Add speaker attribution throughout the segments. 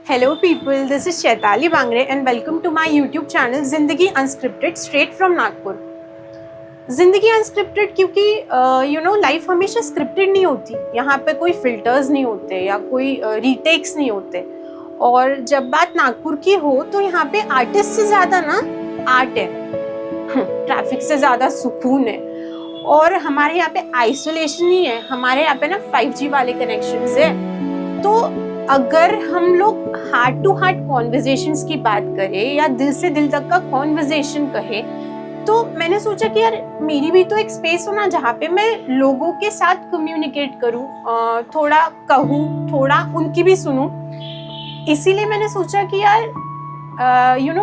Speaker 1: Hello people, this is Shaitali Bangre and welcome to my YouTube channel Zindagi Unscripted straight from Nagpur. जिंदगी unscripted क्योंकि life हमेशा scripted नहीं होती. यहाँ पे कोई फिल्टर्स नहीं होते या कोई रीटेक्स नहीं होते. और जब बात नागपुर की हो तो यहाँ पे आर्टिस्ट से ज़्यादा ना आर्ट है, ट्रैफिक से ज़्यादा सुकून है. और हमारे यहाँ पे आइसोलेशन नहीं है, हमारे यहाँ पे ना 5G वाले कनेक्शंस है. तो अगर हम लोग हार्ट टू हार्ट कॉन्वर्जेशंस की बात करें या दिल से दिल तक का कॉन्वर्जेशन कहें, तो मैंने सोचा कि यार मेरी भी तो एक स्पेस हो ना जहाँ पे मैं लोगों के साथ कम्युनिकेट करूँ, थोड़ा कहूँ, थोड़ा उनकी भी सुनूँ. इसीलिए मैंने सोचा कि यार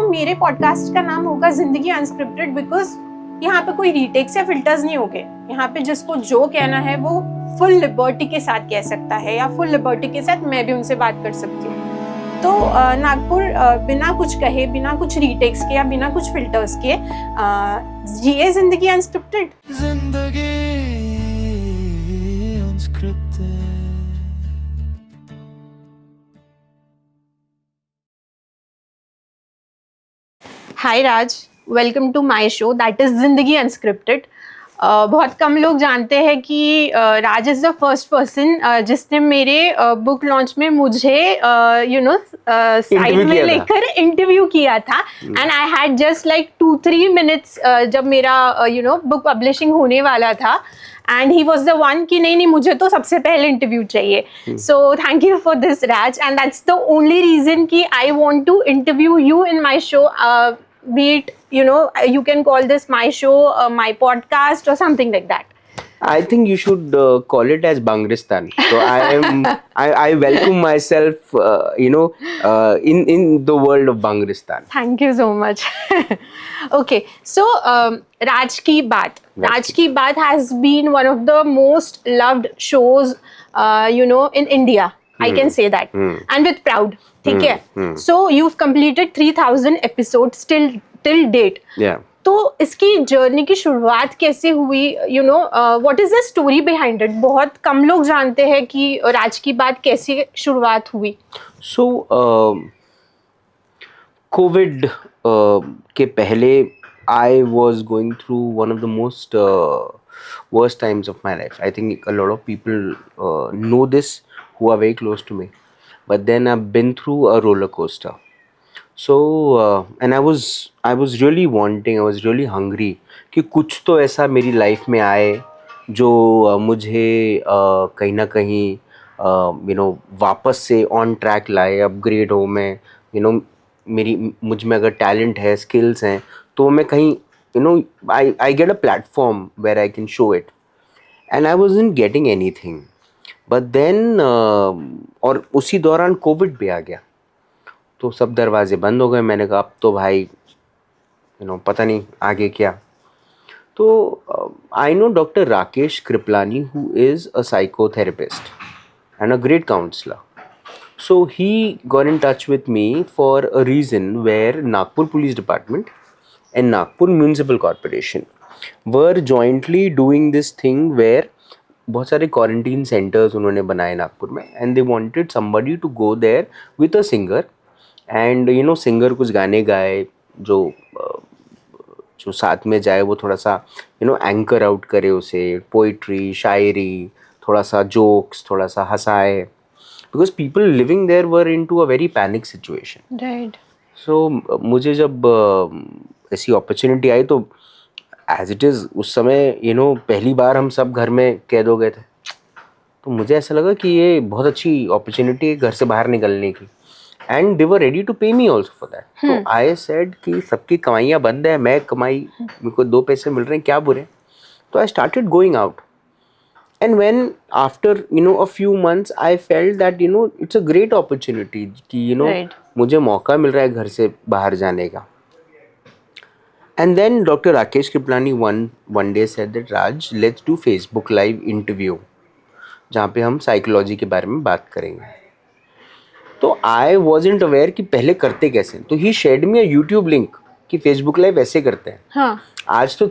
Speaker 1: मेरे पॉडकास्ट का नाम होगा जिंदगी अनस्क्रिप्टेड, बिकॉज यहाँ पे कोई रीटेक्स या फिल्टर्स नहीं होंगे. यहाँ पे जिसको जो कहना है वो फुल लिबर्टी के साथ कह सकता है या फुल लिबर्टी के साथ मैं भी उनसे बात कर सकती हूँ. तो नागपुर बिना कुछ कहे, बिना कुछ रीटेक्स के या बिना कुछ फिल्टर्स के जिए Zindagi Unscripted.
Speaker 2: Zindagi Unscripted.
Speaker 1: Hi Raj, welcome to my show that is Zindagi Unscripted. बहुत कम लोग जानते हैं कि Raj is the first person जिसने मेरे बुक लॉन्च में मुझे साइड में लेकर इंटरव्यू किया था. And I had just like 2-3 minutes जब मेरा बुक पब्लिशिंग होने वाला था. And he was the one कि नहीं मुझे तो सबसे पहले इंटरव्यू चाहिए. So thank you for this Raj, and that's the only reason कि I want to interview you in my show. Be it, you can call this my show, my podcast or something like that.
Speaker 3: I think you should call it as Bangristan. So I welcome myself, in the world of Bangristan.
Speaker 1: Thank you so much. Okay, so Raj Ki Baat has been one of the most loved shows, in India. I can say that, and with proud. ठीक है. So you've completed 3,000 episodes till date.
Speaker 3: Yeah.
Speaker 1: तो इसकी journey की शुरुआत कैसे हुई? What is the story behind it? बहुत कम लोग जानते हैं कि राज की बात कैसे शुरुआत हुई.
Speaker 3: So COVID के पहले I was going through one of the most worst times of my life. I think a lot of people know this who are very close to me. But then I've been through a roller coaster. So and I was really wanting, I was really hungry कि कुछ तो ऐसा मेरी life में आए जो मुझे कहीं ना कहीं वापस से ऑन ट्रैक लाए, अपग्रेड हो. मैं मुझ में अगर टैलेंट है, स्किल्स हैं, तो मैं कहीं I get a platform where I can show it. And I wasn't getting anything. But then और उसी दौरान कोविड भी आ गया, तो सब दरवाजे बंद हो गए. मैंने कहा अब तो भाई पता नहीं आगे क्या. तो I know doctor Rakesh Kripalani who is a psychotherapist and a great counsellor. So he got in touch with me for a reason where Nagpur police department and Nagpur municipal corporation were jointly doing this thing where बहुत सारे quarantine centres उन्होंने बनाए नागपुर में. And they wanted somebody to go there with a singer. And singer कुछ गाने गाए जो साथ में जाए, वो थोड़ा सा एंकर आउट करे उसे, पोइट्री, शायरी, थोड़ा सा जोक्स, थोड़ा सा हंसाए, because people living there were into a very panic situation.
Speaker 1: Right.
Speaker 3: So मुझे जब ऐसी अपॉर्चुनिटी आई तो एज इट इज़ उस समय पहली बार हम सब घर में कैद हो गए थे, तो मुझे ऐसा लगा कि ये बहुत अच्छी अपॉर्चुनिटी है घर से बाहर निकलने की. And they were ready to pay me also for that. तो आई सेड कि सबकी कमाइयाँ बंद है, मैं कमाई, मेरे को 2 पैसे मिल रहे हैं, क्या बुरे. तो I started going out. And when after a few months I felt that it's a great opportunity कि मुझे मौका मिल रहा है घर से बाहर जाने का. And then Dr. Rakesh Kriplani one day said that Raj, let's do Facebook Live interview जहाँ पे हम साइकोलॉजी के बारे में बात करेंगे. तो I wasn't aware कि पहले करते कैसे. तो he shared me a YouTube link कि Facebook Live ऐसे करते हैं.
Speaker 1: हाँ.
Speaker 3: आज तो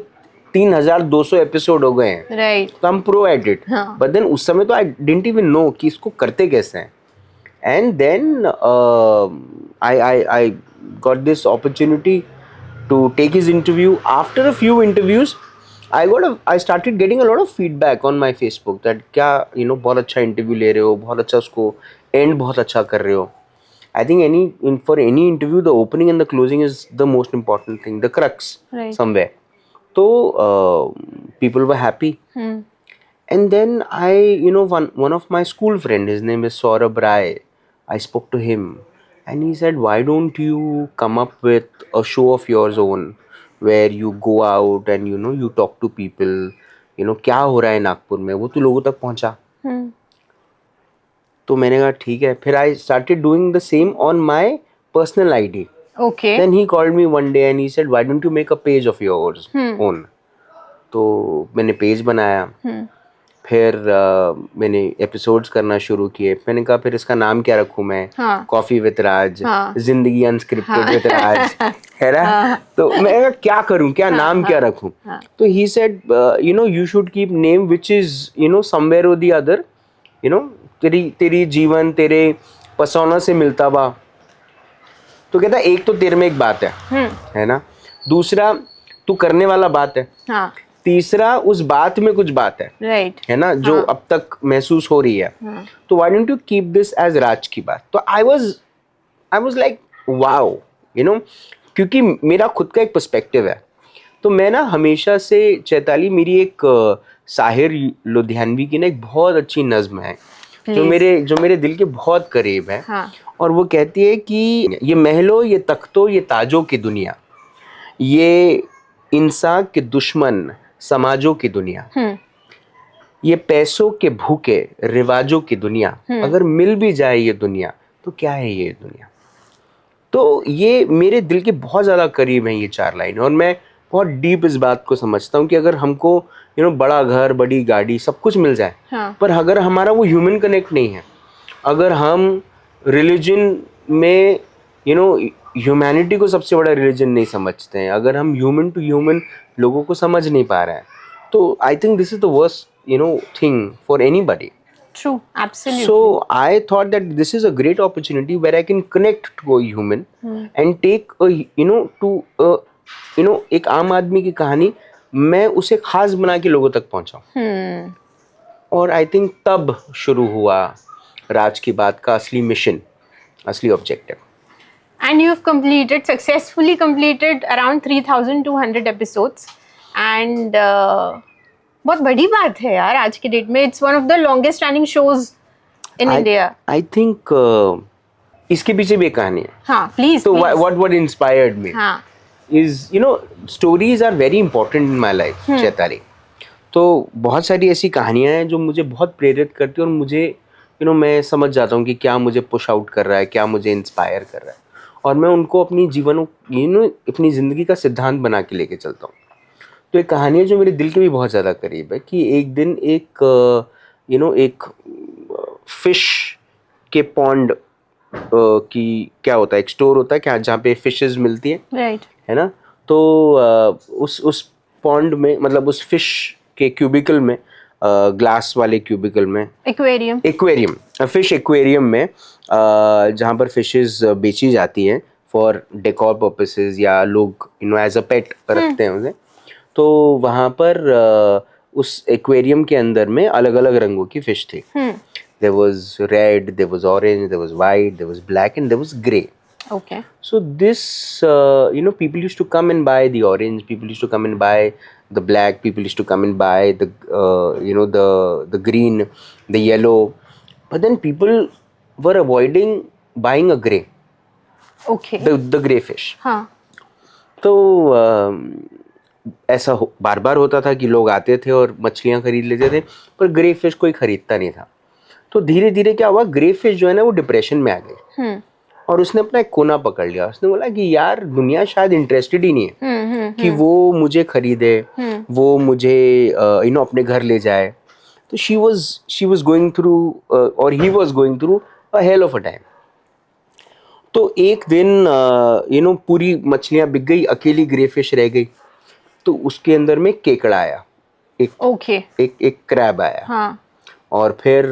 Speaker 3: 3,200 एपिसोड हो गए हैं.
Speaker 1: राइट.
Speaker 3: तो हम pro at it. But then उस समय तो I didn't even know कि इसको करते कैसे हैं. And then I got this opportunity to take his interview. After a few interviews, I started getting a lot of feedback on my Facebook that क्या बहुत अच्छा इंटरव्यू ले रहे हो, बहुत अच्छा उसको एंड बहुत अच्छा कर रहे हो. I think for any interview, the opening and the closing is the most important thing, the crux
Speaker 1: Right.
Speaker 3: somewhere. So people were happy. And then one of my school friend, his name is Saurabh Rai. I spoke to him, and he said, "Why don't you come up with a show of yours own, where you go out and you talk to people, क्या हो रहा है नागपुर में, वो तू लोगों तक पहुंचा." तो मैंने कहा ठीक है. फिर I started doing the same on my personal ID.
Speaker 1: Okay.
Speaker 3: Then he called me one day and he said, "Why don't you make a page of yours own?" तो मैंने पेज बनाया. फिर मैंने एपिसोड्स करना शुरू किए. मैंने कहा फिर इसका नाम क्या रखूं मैं?
Speaker 1: हाँ.
Speaker 3: कॉफी विद राज,
Speaker 1: हाँ.
Speaker 3: जिंदगी अनस्क्रिप्टेड विद राज, है ना. तो मैं कहा क्या करूं, क्या नाम क्या रखूं. तो he said you should keep name which is somewhere और द अदर तेरी जीवन तेरे पर्सोना से मिलता हुआ. तो कहता एक तो तेरे में एक बात है ना. दूसरा तू करने वाला बात है.
Speaker 1: हाँ.
Speaker 3: तीसरा उस बात में कुछ बात है.
Speaker 1: राइट.
Speaker 3: है ना, जो अब तक महसूस हो रही है. तो why don't you keep this as Raj की बात. तो आई वाज लाइक वाओ क्योंकि मेरा खुद का एक पर्सपेक्टिव है. तो मैं ना हमेशा से चैताली, मेरी एक साहिर लुधियानवी की ना एक बहुत अच्छी नज्म है जो मेरे दिल के बहुत करीब है. और वो कहती है कि ये महलों, ये तख्तों, ये ताजों की दुनिया, ये इंसान के दुश्मन समाजों की दुनिया, ये पैसों के भूखे रिवाजों की दुनिया, अगर मिल भी जाए ये दुनिया तो क्या है ये दुनिया. तो ये मेरे दिल के बहुत ज़्यादा करीब हैं ये 4 लाइन. और मैं बहुत डीप इस बात को समझता हूँ कि अगर हमको बड़ा घर, बड़ी गाड़ी, सब कुछ मिल जाए, पर अगर हमारा वो ह्यूमन कनेक्ट नहीं है, अगर हम रिलीजन में ह्यूमैनिटी को सबसे बड़ा रिलीजन नहीं समझते हैं, अगर हम ह्यूमन टू ह्यूमन लोगों को समझ नहीं पा रहे हैं, तो आई think this is the worst thing for anybody.
Speaker 1: True, absolutely.
Speaker 3: So I thought that this is a great opportunity where I can connect to a human and take एक आम आदमी की कहानी मैं उसे खास बना के लोगों तक पहुंचाऊं. और आई थिंक तब शुरू हुआ राज की बात का असली मिशन, असली objective.
Speaker 1: And you've successfully completed around 3,200 episodes. And बहुत बड़ी बात है यार आज के डेट में. It's one of the longest running shows in India.
Speaker 3: I think इसके पीछे भी एक कहानी है.
Speaker 1: हाँ, please.
Speaker 3: So
Speaker 1: please.
Speaker 3: what inspired me
Speaker 1: हाँ.
Speaker 3: is stories are very important in my life, Chaitali. तो बहुत सारी ऐसी कहानियां हैं जो मुझे बहुत प्रेरित करती है और मुझे मैं समझ जाता हूँ कि क्या मुझे पुश आउट कर रहा है, क्या मुझे इंस्पायर कर रहा है, और मैं उनको अपनी जीवन अपनी ज़िंदगी का सिद्धांत बना के लेके चलता हूँ. तो एक कहानी है जो मेरे दिल के भी बहुत ज़्यादा करीब है कि एक दिन एक फिश के पॉन्ड की क्या होता है, एक स्टोर होता है क्या जहाँ पे फिशेस मिलती हैं,
Speaker 1: Right.
Speaker 3: है ना. तो उस पॉन्ड में, मतलब उस फिश के क्यूबिकल में, ग्लास वाले क्यूबिकल में, एक्वेरियम फिश एक्वेरियम में जहाँ पर फिशेस बेची जाती हैं फॉर डेकोर पर्पसेस या लोग एज अ पेट रखते हैं उसे. तो वहाँ पर उस एक्वेरियम के अंदर में अलग अलग रंगों की फिश थी. There was red, there was orange, there was white, there was black, and there was grey.
Speaker 1: Okay.
Speaker 3: So this, people used to come and buy the orange. People used to come and buy the black. People used to come and buy the, the green, the yellow. But then people were avoiding buying a grey.
Speaker 1: Okay.
Speaker 3: The grey fish.
Speaker 1: हाँ.
Speaker 3: तो ऐसा बार बार होता था कि लोग आते थे और मछलियाँ खरीद लेते थे, पर ग्रे फिश कोई खरीदता नहीं था. तो धीरे धीरे क्या हुआ, ग्रे फिश जो है ना वो डिप्रेशन में आ गई और उसने अपना एक कोना पकड़ लिया. उसने बोला कि यार दुनिया शायद इंटरेस्टेड ही नहीं है कि वो मुझे खरीदे, वो मुझे अपने घर ले जाए. तो शी वाज गोइंग थ्रू और he was going through a hell of a time. तो एक दिन पूरी मछलियाँ बिक गई, अकेली ग्रे फिश रह गई. तो उसके अंदर में केकड़ा आया, एक क्रैब आया.
Speaker 1: हाँ.
Speaker 3: और फिर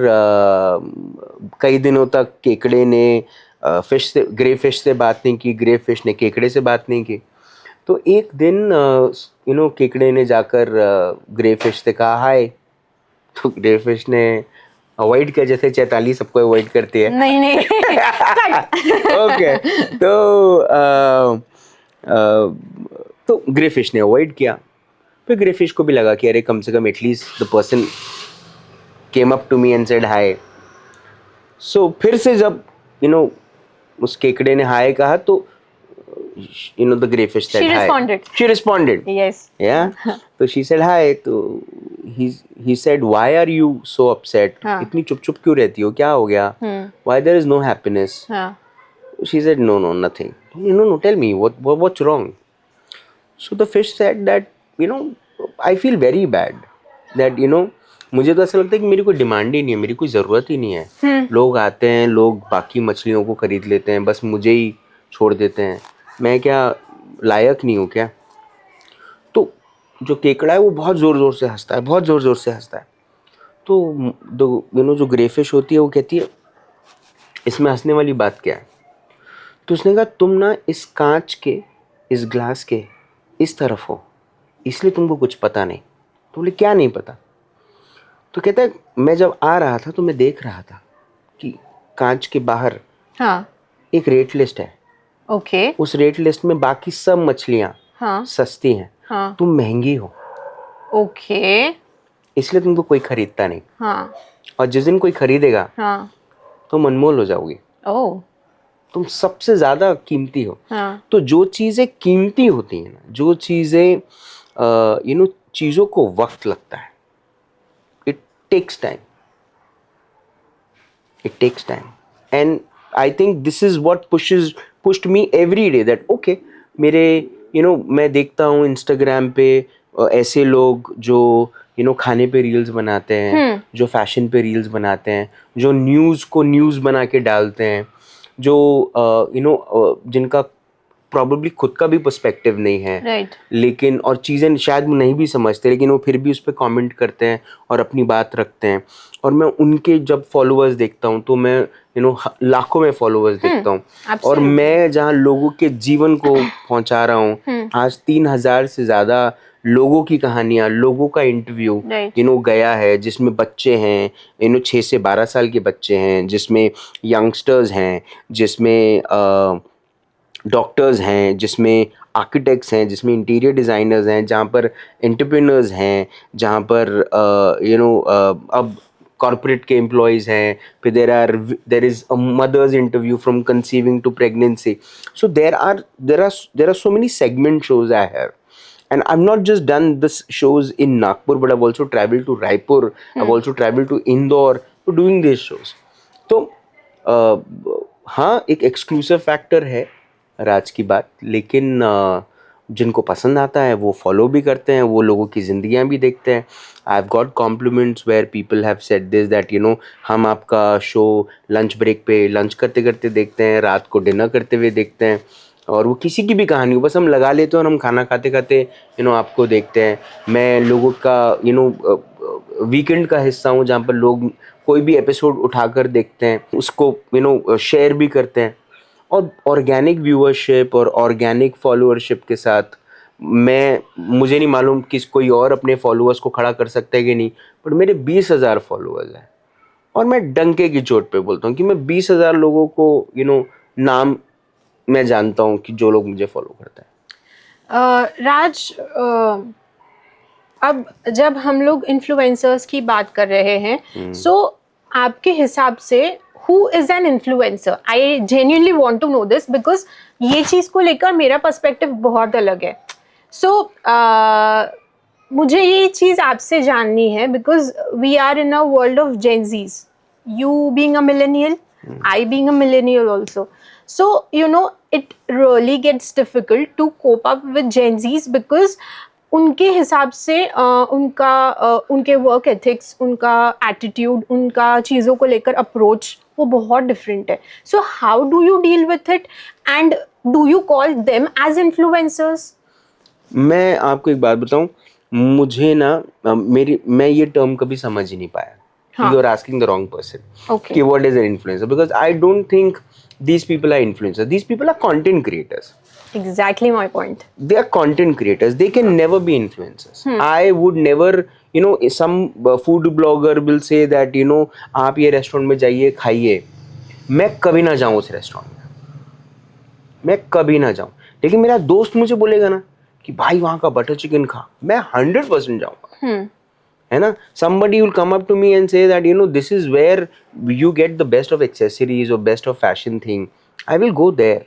Speaker 3: कई दिनों तक केकड़े ने फिश से ग्रे फिश से बात नहीं की, ग्रे फिश ने केकड़े से बात नहीं की। तो एक दिन केकड़े ने जाकर ग्रे फिश से कहा हाय, तो ग्रे फिश ने अवॉइड किया, जैसे चैताली सबको अवॉइड करती है।
Speaker 1: नहीं नहीं
Speaker 3: ओके, तो ग्रे फिश ने अवॉइड किया। फिर ग्रे फिश को भी लगा कि अरे कम से कम at least the person came up to me and said hi. So फिर से जब उस केकड़े ने हाय कहा तो the gray fish said hi. She responded.
Speaker 1: Yes.
Speaker 3: Yeah. So she said hi. तो he said why are you so upset?
Speaker 1: हाँ.
Speaker 3: इतनी चुप चुप क्यों रहती हो, क्या हो गया? Why there is no happiness?
Speaker 1: हाँ.
Speaker 3: She said no nothing. No tell me what's wrong? So the fish said that I feel very bad that मुझे तो ऐसा लगता है कि मेरी कोई डिमांड ही नहीं है, मेरी कोई ज़रूरत ही नहीं है। लोग आते हैं, लोग बाकी मछलियों को खरीद लेते हैं, बस मुझे ही छोड़ देते हैं। मैं क्या लायक नहीं हूँ क्या? तो जो केकड़ा है वो बहुत ज़ोर ज़ोर से हंसता है, बहुत ज़ोर ज़ोर से हंसता है। तो जो ग्रे फिश होती है वो कहती है इसमें हंसने वाली बात क्या है? तो उसने कहा तुम ना इस कांच के, इस ग्लास के इस तरफ हो, इसलिए तुमको कुछ पता नहीं। तो बोले क्या नहीं पता? तो कहता है मैं जब आ रहा था तो मैं देख रहा था कि कांच के बाहर
Speaker 1: हाँ.
Speaker 3: एक रेट लिस्ट है।
Speaker 1: ओके.
Speaker 3: उस रेट लिस्ट में बाकी सब मछलियाँ
Speaker 1: हाँ.
Speaker 3: सस्ती हैं।
Speaker 1: हाँ.
Speaker 3: तुम महंगी हो।
Speaker 1: ओके.
Speaker 3: इसलिए तुमको कोई खरीदता नहीं।
Speaker 1: हाँ.
Speaker 3: और जिस दिन कोई खरीदेगा
Speaker 1: हाँ.
Speaker 3: तुम अनमोल हो जाओगी।
Speaker 1: ओह.
Speaker 3: तुम सबसे ज्यादा कीमती हो।
Speaker 1: हाँ.
Speaker 3: तो जो चीजें कीमती होती हैं ना, जो चीजें चीजों को वक्त लगता है, it takes time and I think this is what pushed me every day that okay मेरे मैं देखता हूँ इंस्टाग्राम पे ऐसे लोग जो खाने पे रील्स बनाते हैं, जो फैशन पे रील्स बनाते हैं, जो न्यूज़ को न्यूज़ बना के डालते हैं, जो जिनका प्रॉब्ली खुद का भी पर्सपेक्टिव नहीं है,
Speaker 1: right.
Speaker 3: लेकिन और चीज़ें शायद वो नहीं भी समझते, लेकिन वो फिर भी उस पर कमेंट करते हैं और अपनी बात रखते हैं। और मैं उनके जब फॉलोअर्स देखता हूँ तो मैं लाखों में फॉलोअर्स देखता हूँ, और मैं जहाँ लोगों के जीवन को पहुँचा रहा हूँ, आज 3000 से ज़्यादा लोगों की कहानियाँ, लोगों का इंटरव्यू गया है, जिसमें बच्चे हैं 6 से 12 साल के बच्चे हैं, जिसमें यंगस्टर्स हैं, जिसमें डॉक्टर्स हैं, जिसमें आर्किटेक्ट्स हैं, जिसमें इंटीरियर डिज़ाइनर्स हैं, जहाँ पर एंटरप्रेन्योर्स हैं, जहाँ पर अब कॉर्पोरेट के एम्प्लॉयज़ हैं, फिर there is a mother's interview from conceiving to pregnancy. So there are so many segment shows I have. And I've not just done this shows in Nagpur, but I've also traveled to Raipur. I've also traveled to Indore for doing these shows. तो हाँ, एक exclusive factor है राज की बात, लेकिन जिनको पसंद आता है वो फॉलो भी करते हैं, वो लोगों की ज़िंदगियाँ भी देखते हैं। I've got compliments where people have said this that हम आपका शो लंच ब्रेक पे लंच करते करते देखते हैं, रात को डिनर करते हुए देखते हैं, और वो किसी की भी कहानी हो बस हम लगा लेते हैं और हम खाना खाते खाते आपको देखते हैं। मैं लोगों का वीकेंड का हिस्सा हूँ, जहाँ पर लोग कोई भी एपिसोड उठाकर देखते हैं, उसको शेयर भी करते हैं, और ऑर्गेनिक व्यूअरशिप और ऑर्गेनिक फॉलोअरशिप के साथ मुझे नहीं मालूम कि कोई और अपने फॉलोअर्स को खड़ा कर सकता है कि नहीं, बट मेरे 20,000 फॉलोअर्स हैं, और मैं डंके की चोट पे बोलता हूँ कि मैं 20,000 लोगों को नाम मैं जानता हूँ कि जो लोग मुझे फॉलो करते हैं।
Speaker 1: राज, अब जब हम लोग इन्फ्लुएंसर्स की बात कर रहे हैं, सो आपके हिसाब से who is an influencer? I genuinely want to know this because ये चीज़ को लेकर मेरा पर्सपेक्टिव बहुत अलग है। सो मुझे ये चीज़ आपसे जाननी है because we are in a world of Gen Zs. You being a millennial, I being a millennial also. So it really gets difficult to cope up with Gen Zs because उनके हिसाब से उनके वर्क एथिक्स, उनका attitude, उनका चीज़ों को लेकर approach वो बहुत डिफरेंट है। So how do you deal with it and do you call them as influencers?
Speaker 3: मैं आपको एक बात बताऊं, मुझे ना मैं ये टर्म कभी समझ ही नहीं पाया। you are asking the wrong person.
Speaker 1: Okay.
Speaker 3: कि what is an influencer? Because I don't think these people are influencers. These people are content creators.
Speaker 1: Exactly my point.
Speaker 3: They are content creators. They can never be influencers. I would never, you know, some food blogger will say that, you know, आप ये restaurant में जाइए खाइए. मैं कभी ना जाऊँ उस रेस्टोरेंट में, मैं कभी ना जाऊँ. लेकिन मेरा दोस्त मुझे बोलेगा ना कि भाई वहाँ का बटर चिकन खा, मैं 100% जाऊँगा, है ना. Somebody will come up to me and say that, you know, this is where you get the best of accessories or best of fashion thing. I will go there.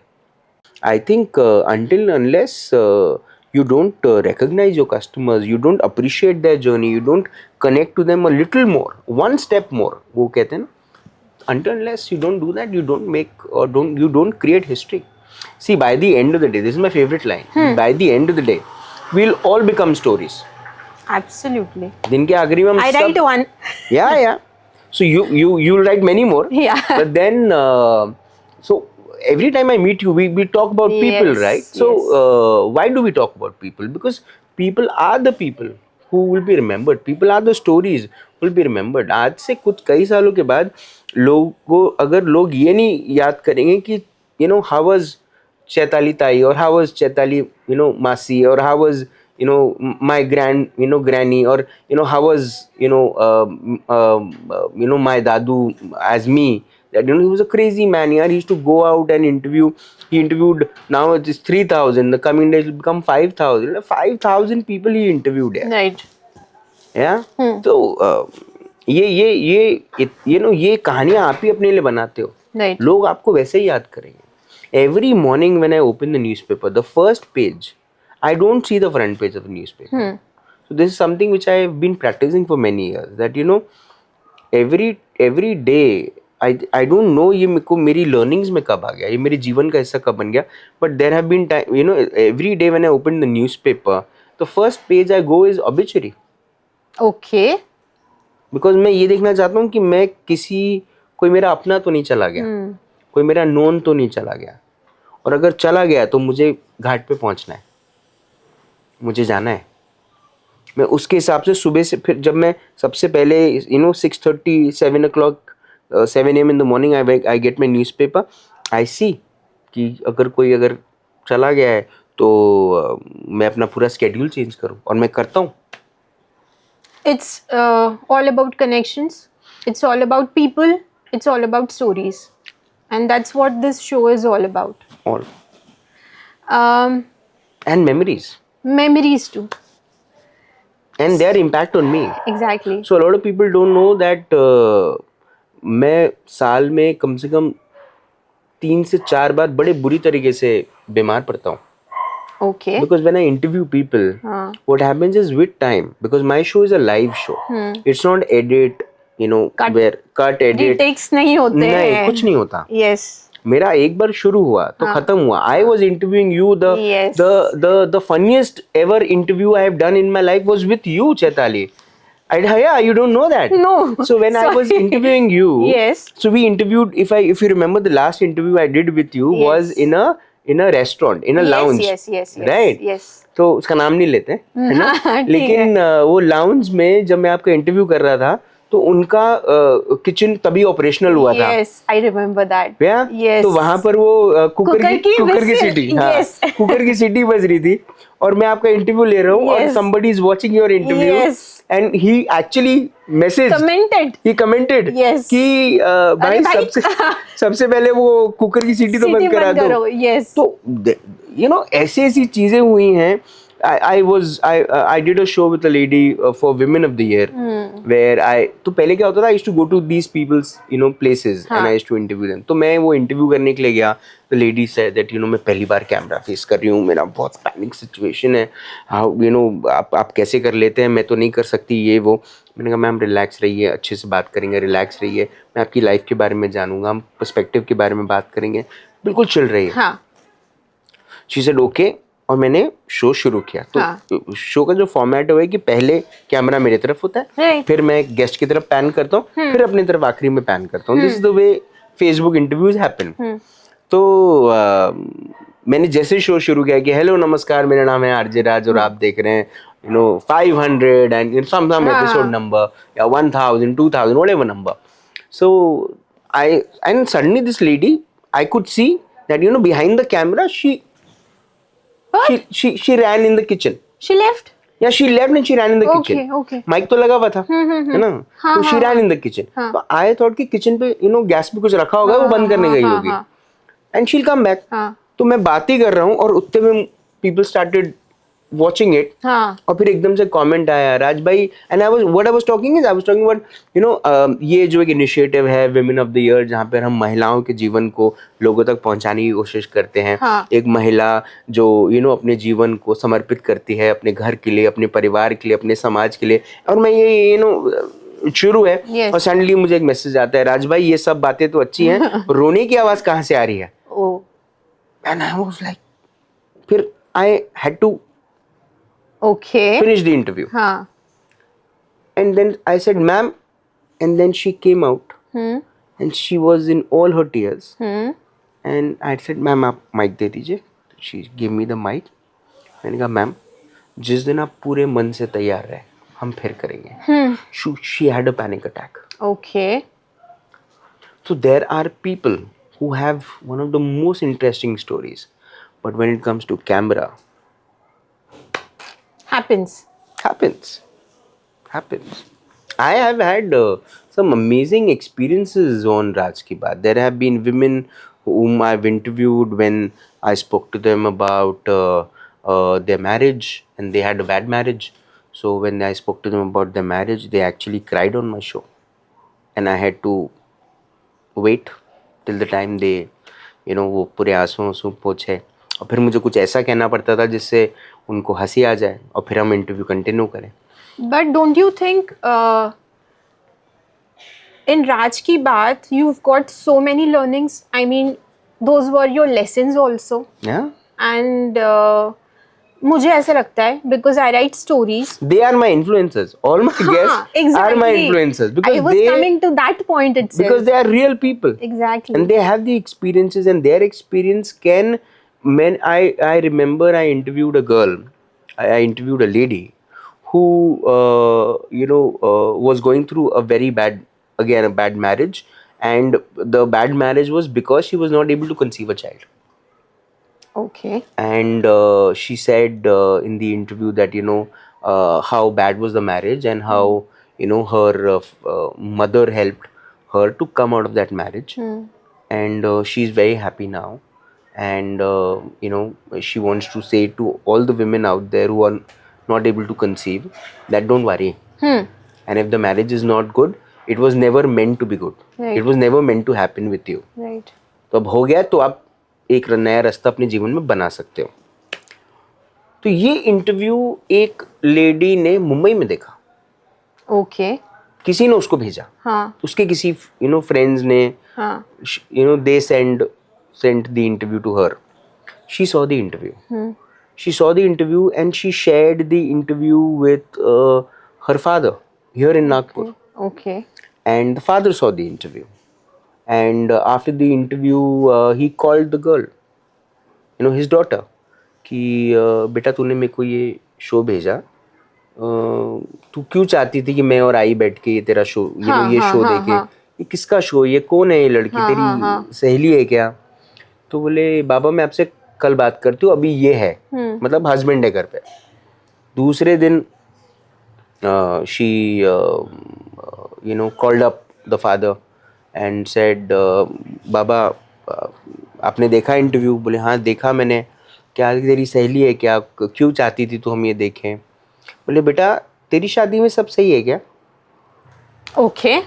Speaker 3: I think until unless you don't recognize your customers, you don't appreciate their journey, you don't connect to them a little more, one step more, वो कहते हैं ना, until unless you don't do that, you don't make or you don't create history. See, by the end of the day, this is my favorite line. By the end of the day, we'll all become stories.
Speaker 1: Absolutely.
Speaker 3: दिन के आखिरी में हम
Speaker 1: I
Speaker 3: सब,
Speaker 1: write one.
Speaker 3: yeah. So you'll write many more.
Speaker 1: Yeah.
Speaker 3: But then so every time I meet you, we talk about people,
Speaker 1: Yes,
Speaker 3: right? So why do we talk about people? Because people are the people who will be remembered. People are the stories who will be remembered. आज से कुछ कई सालों के बाद लोगों, अगर लोग ये नहीं याद करेंगे कि you know how was Chaitali ताई or how was Chaitali, you know, मासी, or how was, you know, my granny, or, you know, how was, you know, my dadu as me, that, you know, he was a crazy man. Yeah, he used to go out and interview. He interviewed, now it is 3,000, the coming days will become 5,000. 5,000 people he interviewed. Yeah.
Speaker 1: Right.
Speaker 3: Yeah. तो ये no ये कहानियां आप ही अपने लिए बनाते हो.
Speaker 1: Right.
Speaker 3: लोग आपको वैसे ही याद करेंगे. Every morning when I open the newspaper, the first page, I don't see the front page of the newspaper. So this is something which I have been practicing for many years. That, you know, every day, I don't know ये मेरे को मेरी learnings में कब आ गया, ये मेरे जीवन का हिस्सा कब बन गया. But there have been time, you know, every day when I open the newspaper, the first page I go is obituary.
Speaker 1: Okay.
Speaker 3: Because मैं ये देखना चाहता हूँ कि मैं कोई मेरा अपना तो नहीं चला गया, कोई मेरा नोन तो नहीं चला गया, और अगर चला गया तो मुझे घाट पे पहुंचना है, मुझे जाना है. मैं उसके हिसाब से सुबह से, फिर जब मैं सबसे पहले, you know, 6:30, 7 o'clock, 7 a.m. in the morning I get my newspaper. I see कि अगर चला गया है तो मैं अपना पूरा स्केड्यूल चेंज करूँ, और मैं करता हूँ.
Speaker 1: It's all about connections. It's all about people. It's all about stories. And that's what this show is all about.
Speaker 3: All. And memories.
Speaker 1: Memories too.
Speaker 3: And their impact on me.
Speaker 1: Exactly.
Speaker 3: So a lot of people don't know that मैं साल में कम से कम 3 से 4 बार बड़े बुरी तरीके से बीमार पड़ता हूँ.
Speaker 1: Okay.
Speaker 3: Because when I interview people, what happens is with time, because my show is a live show. It's not edit, you know, where cut edit.
Speaker 1: Retakes नहीं होते
Speaker 3: नहीं,
Speaker 1: हैं.
Speaker 3: कुछ नहीं होता.
Speaker 1: Yes.
Speaker 3: मेरा एक बार शुरू हुआ तो खत्म हुआ. I was interviewing you.
Speaker 1: Yes.
Speaker 3: The funniest ever interview I have done in my life was with you, Chaitali. Yeah, you don't know that.
Speaker 1: No.
Speaker 3: So when I was
Speaker 1: Sorry.
Speaker 3: interviewing you,
Speaker 1: Yes.
Speaker 3: so we interviewed. If you remember, the last interview I did with you
Speaker 1: Yes.
Speaker 3: was in a restaurant, in a lounge.
Speaker 1: Yes.
Speaker 3: Right?
Speaker 1: Yes.
Speaker 3: तो उसका नाम नहीं लेते, है ना.
Speaker 1: ठीक
Speaker 3: लेकिन वो लाउंज में जब मैं आपका इंटरव्यू कर रहा था तो उनका किचन तभी ऑपरेशनल हुआ था.
Speaker 1: Yes, I remember that.
Speaker 3: Yeah?
Speaker 1: Yes.
Speaker 3: तो वहां पर वो कुकर की
Speaker 1: whistle.
Speaker 3: सीटी, हाँ,
Speaker 1: Yes.
Speaker 3: कुकर की सीटी बज रही थी, और मैं आपका इंटरव्यू ले रहा हूँ, और
Speaker 1: Yes.
Speaker 3: somebody is watching your interview.
Speaker 1: Yes.
Speaker 3: And he actually messaged.
Speaker 1: Commented.
Speaker 3: He commented.
Speaker 1: Yes.
Speaker 3: कि भाई
Speaker 1: भाई,
Speaker 3: सबसे पहले वो कुकर की सीटी तो बंद करा दो.
Speaker 1: Yes.
Speaker 3: तो you know ऐसी चीजें हुई हैं. I did a show with a lady for Women of the Year, where तो पहले क्या होता था, I used to go to these people's, you know, places, and I used to interview them. तो मैं वो इंटरव्यू करने के लिए गया. The lady said that, you know, मैं पहली बार कैमरा फेस कर रही हूँ, मेरा बहुत पैनिक सिचुएशन है, how, you know, आप कैसे कर लेते हैं, मैं तो नहीं कर सकती ये वो. मैंने कहा मैम रिलैक्स रहिए, अच्छे से बात करेंगे, रिलैक्स रहिए, मैं आपकी लाइफ के बारे में जानूंगा, हम पर्सपेक्टिव के बारे में बात करेंगे, बिल्कुल चिल रहिए.
Speaker 1: हाँ.
Speaker 3: She said okay. और मैंने शो शुरू किया. तो शो का जो फॉर्मेट है कि पहले कैमरा मेरे तरफ होता है,
Speaker 1: Right.
Speaker 3: फिर मैं गेस्ट की तरफ पैन करता हूँ, फिर अपनी तरफ आखिरी में पैन करता हूँ. This is the way Facebook interviews happen. तो मैंने जैसे शो शुरू किया कि हेलो नमस्कार, मेरा नाम है आरजे राज और आप देख रहे हैं 500 and some
Speaker 1: हाँ,
Speaker 3: episode
Speaker 1: हाँ.
Speaker 3: number, yeah, 1000, 2000, whatever number. So and suddenly this lady, I could see that behind the camera
Speaker 1: What?
Speaker 3: she ran in the kitchen.
Speaker 1: She left?
Speaker 3: Yeah, she left and she ran in the kitchen.
Speaker 1: Okay, okay.
Speaker 3: Mic तो लगा हुआ था, है ना?
Speaker 1: हाँ,
Speaker 3: तो she
Speaker 1: हाँ,
Speaker 3: ran
Speaker 1: हाँ.
Speaker 3: in the kitchen.
Speaker 1: हाँ.
Speaker 3: तो I thought कि kitchen पे गैस पे कुछ रखा होगा, वो बंद करने गई
Speaker 1: हाँ,
Speaker 3: होगी.
Speaker 1: हाँ.
Speaker 3: And she'll come back.
Speaker 1: हाँ.
Speaker 3: तो मैं बात ही कर रहा हूँ और उतने में people started watching it.
Speaker 1: हाँ.
Speaker 3: और फिर एकदम से कमेंट आया, राज भाई, and I was talking about ये जो एक इनिशिएटिव है विमेन ऑफ द ईयर, जहाँ पर हम महिलाओं के जीवन को लोगों तक पहुंचाने की कोशिश करते हैं.
Speaker 1: हाँ.
Speaker 3: एक महिला जो अपने जीवन को समर्पित करती है अपने घर के लिए, अपने परिवार के लिए, अपने समाज के लिए. और मैं ये शुरू है.
Speaker 1: Yes.
Speaker 3: और सडनली मुझे एक मैसेज आता है, राज भाई ये सब बातें तो अच्छी हैं, रोने की आवाज कहाँ से आ रही है?
Speaker 1: Oh.
Speaker 3: And I was like, फिर I had to
Speaker 1: Okay.
Speaker 3: finish the interview.
Speaker 1: हाँ.
Speaker 3: And then I said, ma'am, and then she came out and she was in all her tears. And I said, ma'am, आप mic दे दीजिए. She gave me the mic. मैंने कहा, ma'am, जिस दिन आप पूरे मन से तैयार रहे, हम फिर करेंगे. She had a panic attack.
Speaker 1: Okay.
Speaker 3: So there are people who have one of the most interesting stories, but when it comes to camera,
Speaker 1: Happens.
Speaker 3: happens. I have had some amazing experiences on Raj Ki Baat. There have been women whom I've interviewed when I spoke to them about their marriage, and they had a bad marriage. So when I spoke to them about their marriage, they actually cried on my show, and I had to wait till the time they वो पूरे आंसू पोंछे, और फिर मुझे कुछ ऐसा कहना पड़ता था जिससे उनको हंसी आ जाए और फिर हम इंटरव्यू कंटिन्यू करें.
Speaker 1: But don't you think in Raj Ki Baat you've got so many learnings? I mean, those were your lessons also.
Speaker 3: Yeah,
Speaker 1: And मुझे ऐसा लगता है because I write stories.
Speaker 3: they are my influencers. All my guests
Speaker 1: exactly.
Speaker 3: are my influencers because
Speaker 1: I was coming to that point itself.
Speaker 3: because they are real people.
Speaker 1: Exactly.
Speaker 3: And they have the experiences, and their experience can. When I remember I interviewed a girl, I interviewed a lady who was going through a very bad marriage, and the bad marriage was because she was not able to conceive a child.
Speaker 1: Okay.
Speaker 3: And she said in the interview that how bad was the marriage, and how her mother helped her to come out of that marriage. And she's very happy now, and she wants to say to all the women out there who are not able to conceive that don't worry. And if the marriage is not good, it was never meant to be good.
Speaker 1: Right.
Speaker 3: It was never meant to happen with you.
Speaker 1: Right.
Speaker 3: तो अब हो गया, तो आप एक नया रास्ता अपने जीवन में बना सकते हो. तो ये इंटरव्यू एक लेडी ने मुंबई में देखा.
Speaker 1: Okay.
Speaker 3: किसी ने उसको भेजा.
Speaker 1: हाँ.
Speaker 3: उसके किसी फ्रेंड्स ने
Speaker 1: हाँ.
Speaker 3: they sent the interview to her. She saw the interview. She saw the interview and she shared the interview with her father here in Nagpur.
Speaker 1: Okay.
Speaker 3: And the father saw the interview. And after the interview, he called the girl, his daughter, कि बेटा तूने मेरे को ये show भेजा, तू क्यों चाहती थी कि मैं और आई बैठ के ये तेरा शो ये शो देखे, ये किसका शो, ये कौन है ये लड़की, तेरी सहेली है क्या? तो बोले बाबा मैं आपसे कल बात करती हूँ, अभी ये है, मतलब हस्बैंड है घर पे. दूसरे दिन she called up the father and said बाबा आपने देखा इंटरव्यू? बोले हाँ देखा मैंने. क्या तेरी सहेली है क्या, क्यों चाहती थी तो हम ये देखें? बोले बेटा तेरी शादी में सब सही है क्या?
Speaker 1: Okay.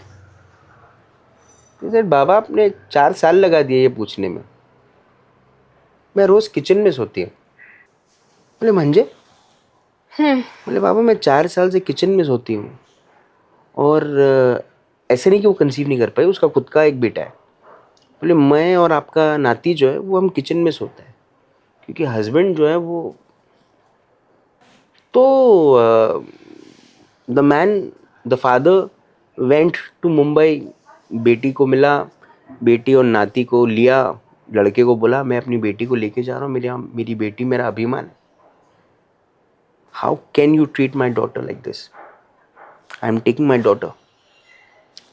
Speaker 3: सर बाबा आपने 4 साल लगा दिए ये पूछने में, मैं रोज किचन में सोती हूँ. बोले मंजे? बोले बाबा मैं 4 साल से किचन में सोती हूँ, और ऐसे नहीं कि वो कंसीव नहीं कर पाई, उसका खुद का एक बेटा है. बोले मैं और आपका नाती जो है वो हम किचन में सोता है, क्योंकि हस्बैंड जो है वो तो the man the father went to Mumbai, बेटी को मिला, बेटी और नाती को लिया, लड़के को बोला मैं अपनी बेटी को लेके जा रहा हूँ, मेरी बेटी मेरा अभिमान है. How can you treat my daughter like this? I am taking my daughter.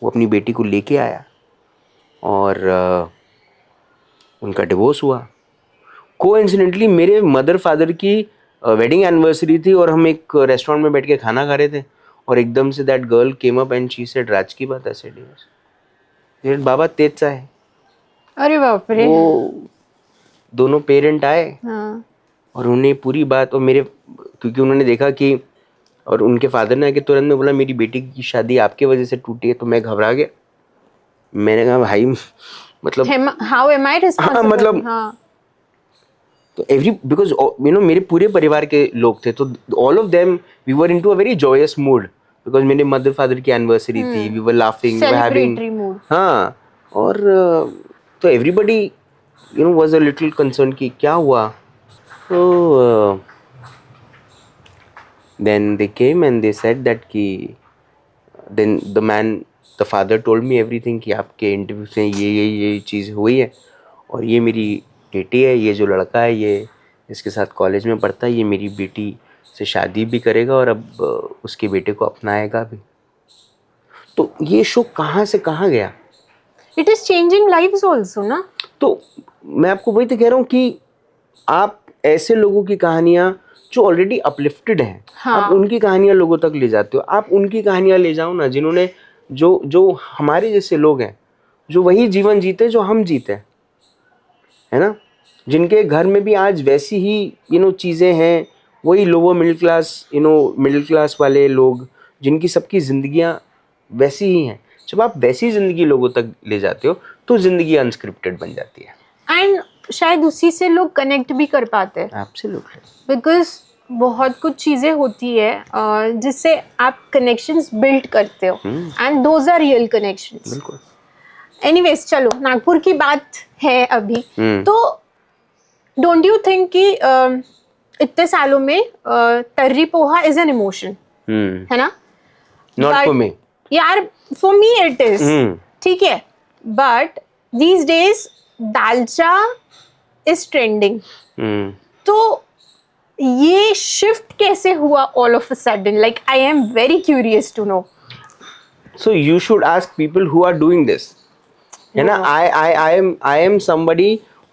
Speaker 3: वो अपनी बेटी को लेके आया और उनका डिवोर्स हुआ. कोइंसिडेंटली मेरे मदर फादर की वेडिंग एनिवर्सरी थी और हम एक रेस्टोरेंट में बैठ के खाना खा रहे थे और एकदम से that girl came up and she said, Raj की बात ऐसे डिवोर्स. बाबा तेज है.
Speaker 1: अरे बाप रे.
Speaker 3: वो दोनों पेरेंट आए
Speaker 1: हाँ.
Speaker 3: और उन्हें पूरी बात, और मेरे क्योंकि उन्होंने देखा कि, और उनके फादर ने आके तुरंत में बोला मेरी बेटी की शादी आपके वजह से टूटी है. तो मैं घबरा गया. मैंने कहा भाई मतलब
Speaker 1: हाउ एम आई रिस्पांसिबल.
Speaker 3: मतलब
Speaker 1: हाँ.
Speaker 3: तो एवरी बिकॉज मेरे पूरे परिवार के लोग थे, तो all of them we were into a very joyous mood because मेरे मदर फादर की एनिवर्सरी थी. We were laughing, we were having.
Speaker 1: Celebratory mood.
Speaker 3: हाँ. और तो everybody was a little concern कि क्या हुआ. तो then they came and they said that कि then the father told me everything कि आपके इंटरव्यू से ये चीज़ हुई है और ये मेरी बेटी है, ये जो लड़का है ये इसके साथ कॉलेज में पढ़ता है, ये मेरी बेटी से शादी भी करेगा और अब उसके बेटे को अपनाएगा भी. तो ये शो कहाँ से कहाँ गया.
Speaker 1: It is changing lives also ना.
Speaker 3: तो मैं आपको वही तो कह रहा हूँ कि आप ऐसे लोगों की कहानियाँ जो ऑलरेडी अपलिफ्टेड हैं,
Speaker 1: हाँ.
Speaker 3: आप उनकी कहानियाँ लोगों तक ले जाते हो. आप उनकी कहानियाँ ले जाओ ना जिन्होंने जो हमारे जैसे लोग हैं, जो वही जीवन जीते जो हम जीते, है ना, जिनके घर में भी आज वैसी ही चीज़ें हैं, वही लोअर मिडिल क्लास वाले लोग जिनकी सबकी ज़िंदगियाँ वैसी ही हैं. जब आप वैसी ज़िंदगी लोगों तक ले जाते हो तो ज़िंदगी अनस्क्रिप्टेड बन जाती है.
Speaker 1: एंड शायद उसी से लोग कनेक्ट भी कर पाते हैं.
Speaker 3: एब्सोल्युटली.
Speaker 1: बिकॉज बहुत कुछ चीज़ें होती है जिससे आप कनेक्शंस बिल्ड करते हो and those are real connections.
Speaker 3: बिल्कुल.
Speaker 1: एनीवेज चलो नागपुर की बात है अभी. तो डोंट यू थिंक कि इतने सालों में तर्री पोहा इज एन इमोशन, है ना?
Speaker 3: नॉट फॉर मी
Speaker 1: यार, फॉर मी इट इज. ठीक है, but these days dalcha is trending. तो ये शिफ्ट कैसे हुआ all of a sudden? Like I am very curious to know.
Speaker 3: So you should ask people who are doing this. You know, I am somebody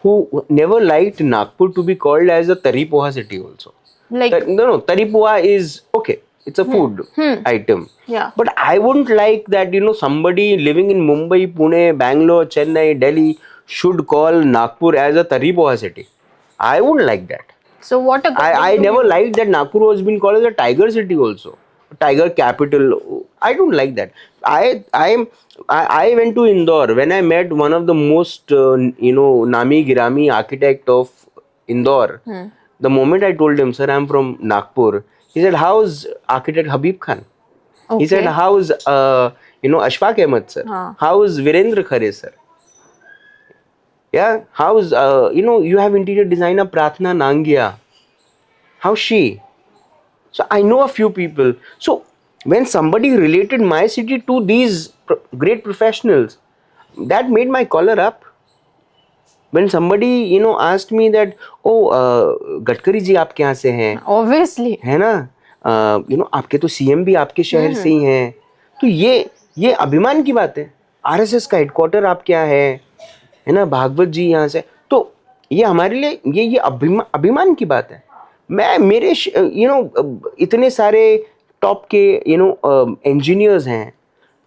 Speaker 3: who never liked Nagpur to be called as a Tari Poha city also.
Speaker 1: Like
Speaker 3: No, Tari Poha is okay. It's a food item.
Speaker 1: Yeah.
Speaker 3: But I wouldn't like that, somebody living in Mumbai, Pune, Bangalore, Chennai, Delhi should call Nagpur as a Tari Poha city. I wouldn't like that.
Speaker 1: so what a
Speaker 3: I never liked that Nagpur was been called as a tiger city also, tiger capital. I don't like that. I went to Indore when I met one of the most nami girami architect of Indore. The moment I told him, sir, I'm from Nagpur, he said, how's architect Habib Khan?
Speaker 1: Okay.
Speaker 3: He said, how's Ashfaq Ahmed sir? How's Virendra Khare sir? Yeah, how's you have interior designer Pratna Nangia. How's she? So I know a few people. So when somebody related my city to these great professionals, that made my collar up. When somebody asked me that, oh Gadkari ji आप कहाँ से हैं?
Speaker 1: obviously,
Speaker 3: है ना, आपके तो CM भी आपके शहर से ही हैं. तो ये अभिमान की बात है. आरएसएस का हेडक्वार्टर आप क्या है ना, भागवत जी यहाँ से. तो ये हमारे लिए ये अभिमान की बात है. मैं मेरे इतने सारे टॉप के engineers हैं.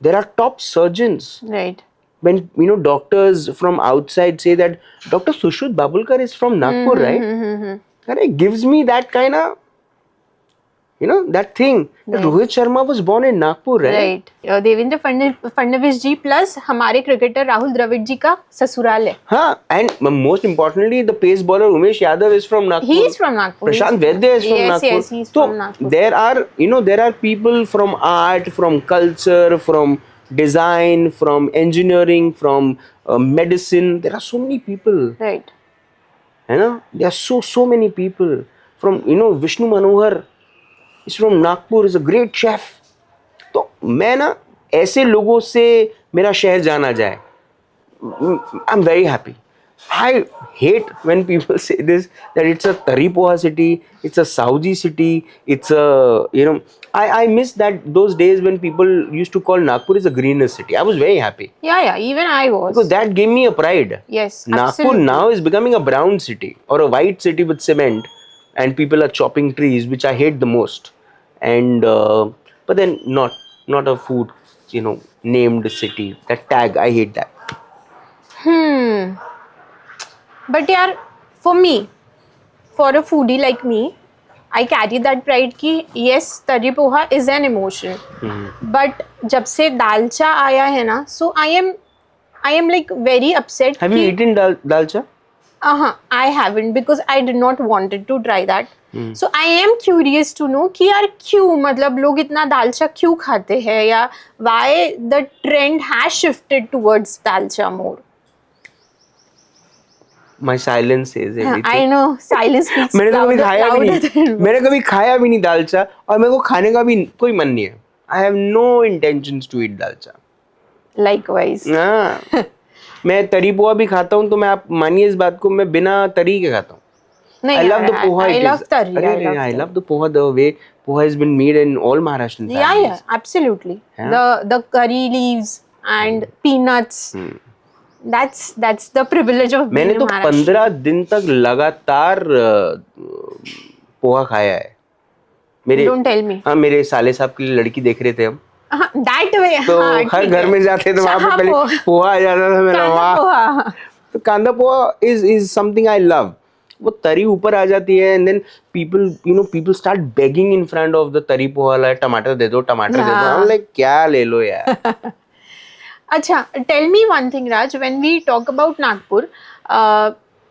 Speaker 3: There are top surgeons.
Speaker 1: right.
Speaker 3: When doctors from outside say that Dr. Sushruth Babulkar is from Nagpur, right? And it gives me that kind of that thing that Rohit Sharma was born in Nagpur, right?
Speaker 1: right. Devendra Fadnavis ji plus हमारे cricketer Rahul Dravid ji का ससुराल है.
Speaker 3: हाँ, and most importantly, the pace bowler Umesh Yadav is from Nagpur.
Speaker 1: He is from Nagpur.
Speaker 3: Prashant Vaidya is from Nagpur.
Speaker 1: Yes, he's
Speaker 3: so
Speaker 1: from Nagpur.
Speaker 3: there are people from art, from culture, from design, from engineering, from medicine. There are so many people.
Speaker 1: right.
Speaker 3: There are so many people. From Vishnu Manohar is from Nagpur, is a great chef. तो मैं ना ऐसे लोगों से मेरा शहर जाना जाए, आई am very happy. I hate when people say this, that it's a tari poha city, it's a Saudi city, it's a, you know, I miss those days when people used to call Nagpur is a greenest city. I was very happy
Speaker 1: Yeah, even I was.
Speaker 3: because that gave me a pride.
Speaker 1: Yes,
Speaker 3: Nagpur
Speaker 1: absolutely.
Speaker 3: now is becoming a brown city or a white city with cement, and people are chopping trees, which I hate the most. And but then not a food, you know, named city. That tag, I hate that.
Speaker 1: But यार, for me, for a foodie like me, I carry that pride कि yes, तरी poha is an emotion. But जब से दालचा आया है ना, so I am like very upset.
Speaker 3: Have you eaten dalcha?
Speaker 1: I haven't because I did not wanted to try that. So I am curious to know कि यार क्यों, मतलब लोग इतना दालचा क्यों खाते हैं, या why the trend has shifted towards dalcha more.
Speaker 3: My silence says everything.
Speaker 1: I know, silence speaks
Speaker 3: मैंने तो कभी
Speaker 1: louder,
Speaker 3: खाया भी
Speaker 1: louder
Speaker 3: नहीं,
Speaker 1: than
Speaker 3: मैंने कभी खाया भी नहीं दालचा, और मेरे को खाने का भी कोई मन नहीं है. I have no intentions to eat dalcha.
Speaker 1: likewise.
Speaker 3: हाँ, मैं तरी पोहा भी खाता हूँ, तो मैं, आप मानिए इस बात को, मैं बिना तरी के खाता हूँ.
Speaker 1: नहीं,
Speaker 3: I love the poha.
Speaker 1: I love tari.
Speaker 3: I love the poha, the way poha has been made in all Maharashtrian families.
Speaker 1: Yeah, absolutely.
Speaker 3: Yeah.
Speaker 1: The curry leaves and peanuts. That's the privilege of being
Speaker 3: मैंने
Speaker 1: a
Speaker 3: तो
Speaker 1: Maharashtrian.
Speaker 3: 15 दिन तक लगातार पोहा खाया है. मेरे,
Speaker 1: Don't tell me.
Speaker 3: हाँ, मेरे साले साहब के लिए लड़की देख रहे थे हम,
Speaker 1: That way.
Speaker 3: तो
Speaker 1: हाँ,
Speaker 3: हर
Speaker 1: ठीक
Speaker 3: घर
Speaker 1: है.
Speaker 3: में जाते तो वहां पे पहले पोहा आ जाता था. मेरा
Speaker 1: कांदा
Speaker 3: वाह,
Speaker 1: पोहा.
Speaker 3: तो कांदा poha is something I love. वो तरी ऊपर आ जाती है, and then people start begging in front of the तरी पोहा, like टमाटर दे दो, टमाटर दे दो. I'm like, क्या ले लो यार.
Speaker 1: अच्छा, tell me one thing, Raj. When we talk about Nagpur,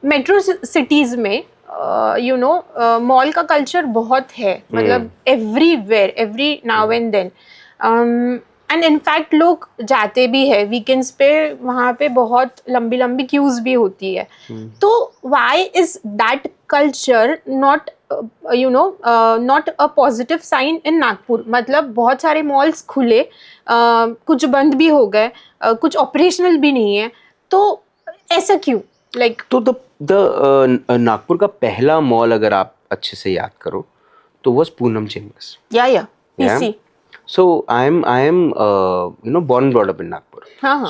Speaker 1: metro cities में, मॉल का कल्चर बहुत है, मतलब everywhere, every now and then. And in fact लोग जाते भी है वीकेंड्स पे, वहाँ पे बहुत लंबी लंबी क्यूज भी होती है. तो why is that culture not not a positive sign in Nagpur? मतलब बहुत सारे मॉल्स खुले, कुछ बंद भी हो गए, कुछ ऑपरेशनल भी नहीं है, तो ऐसा क्यों? लाइक
Speaker 3: तो द नागपुर का पहला मॉल, अगर आप अच्छे से याद करो, तो वो पूनम चेम्बर्स.
Speaker 1: या PC.
Speaker 3: So I am born and brought up in Nagpur.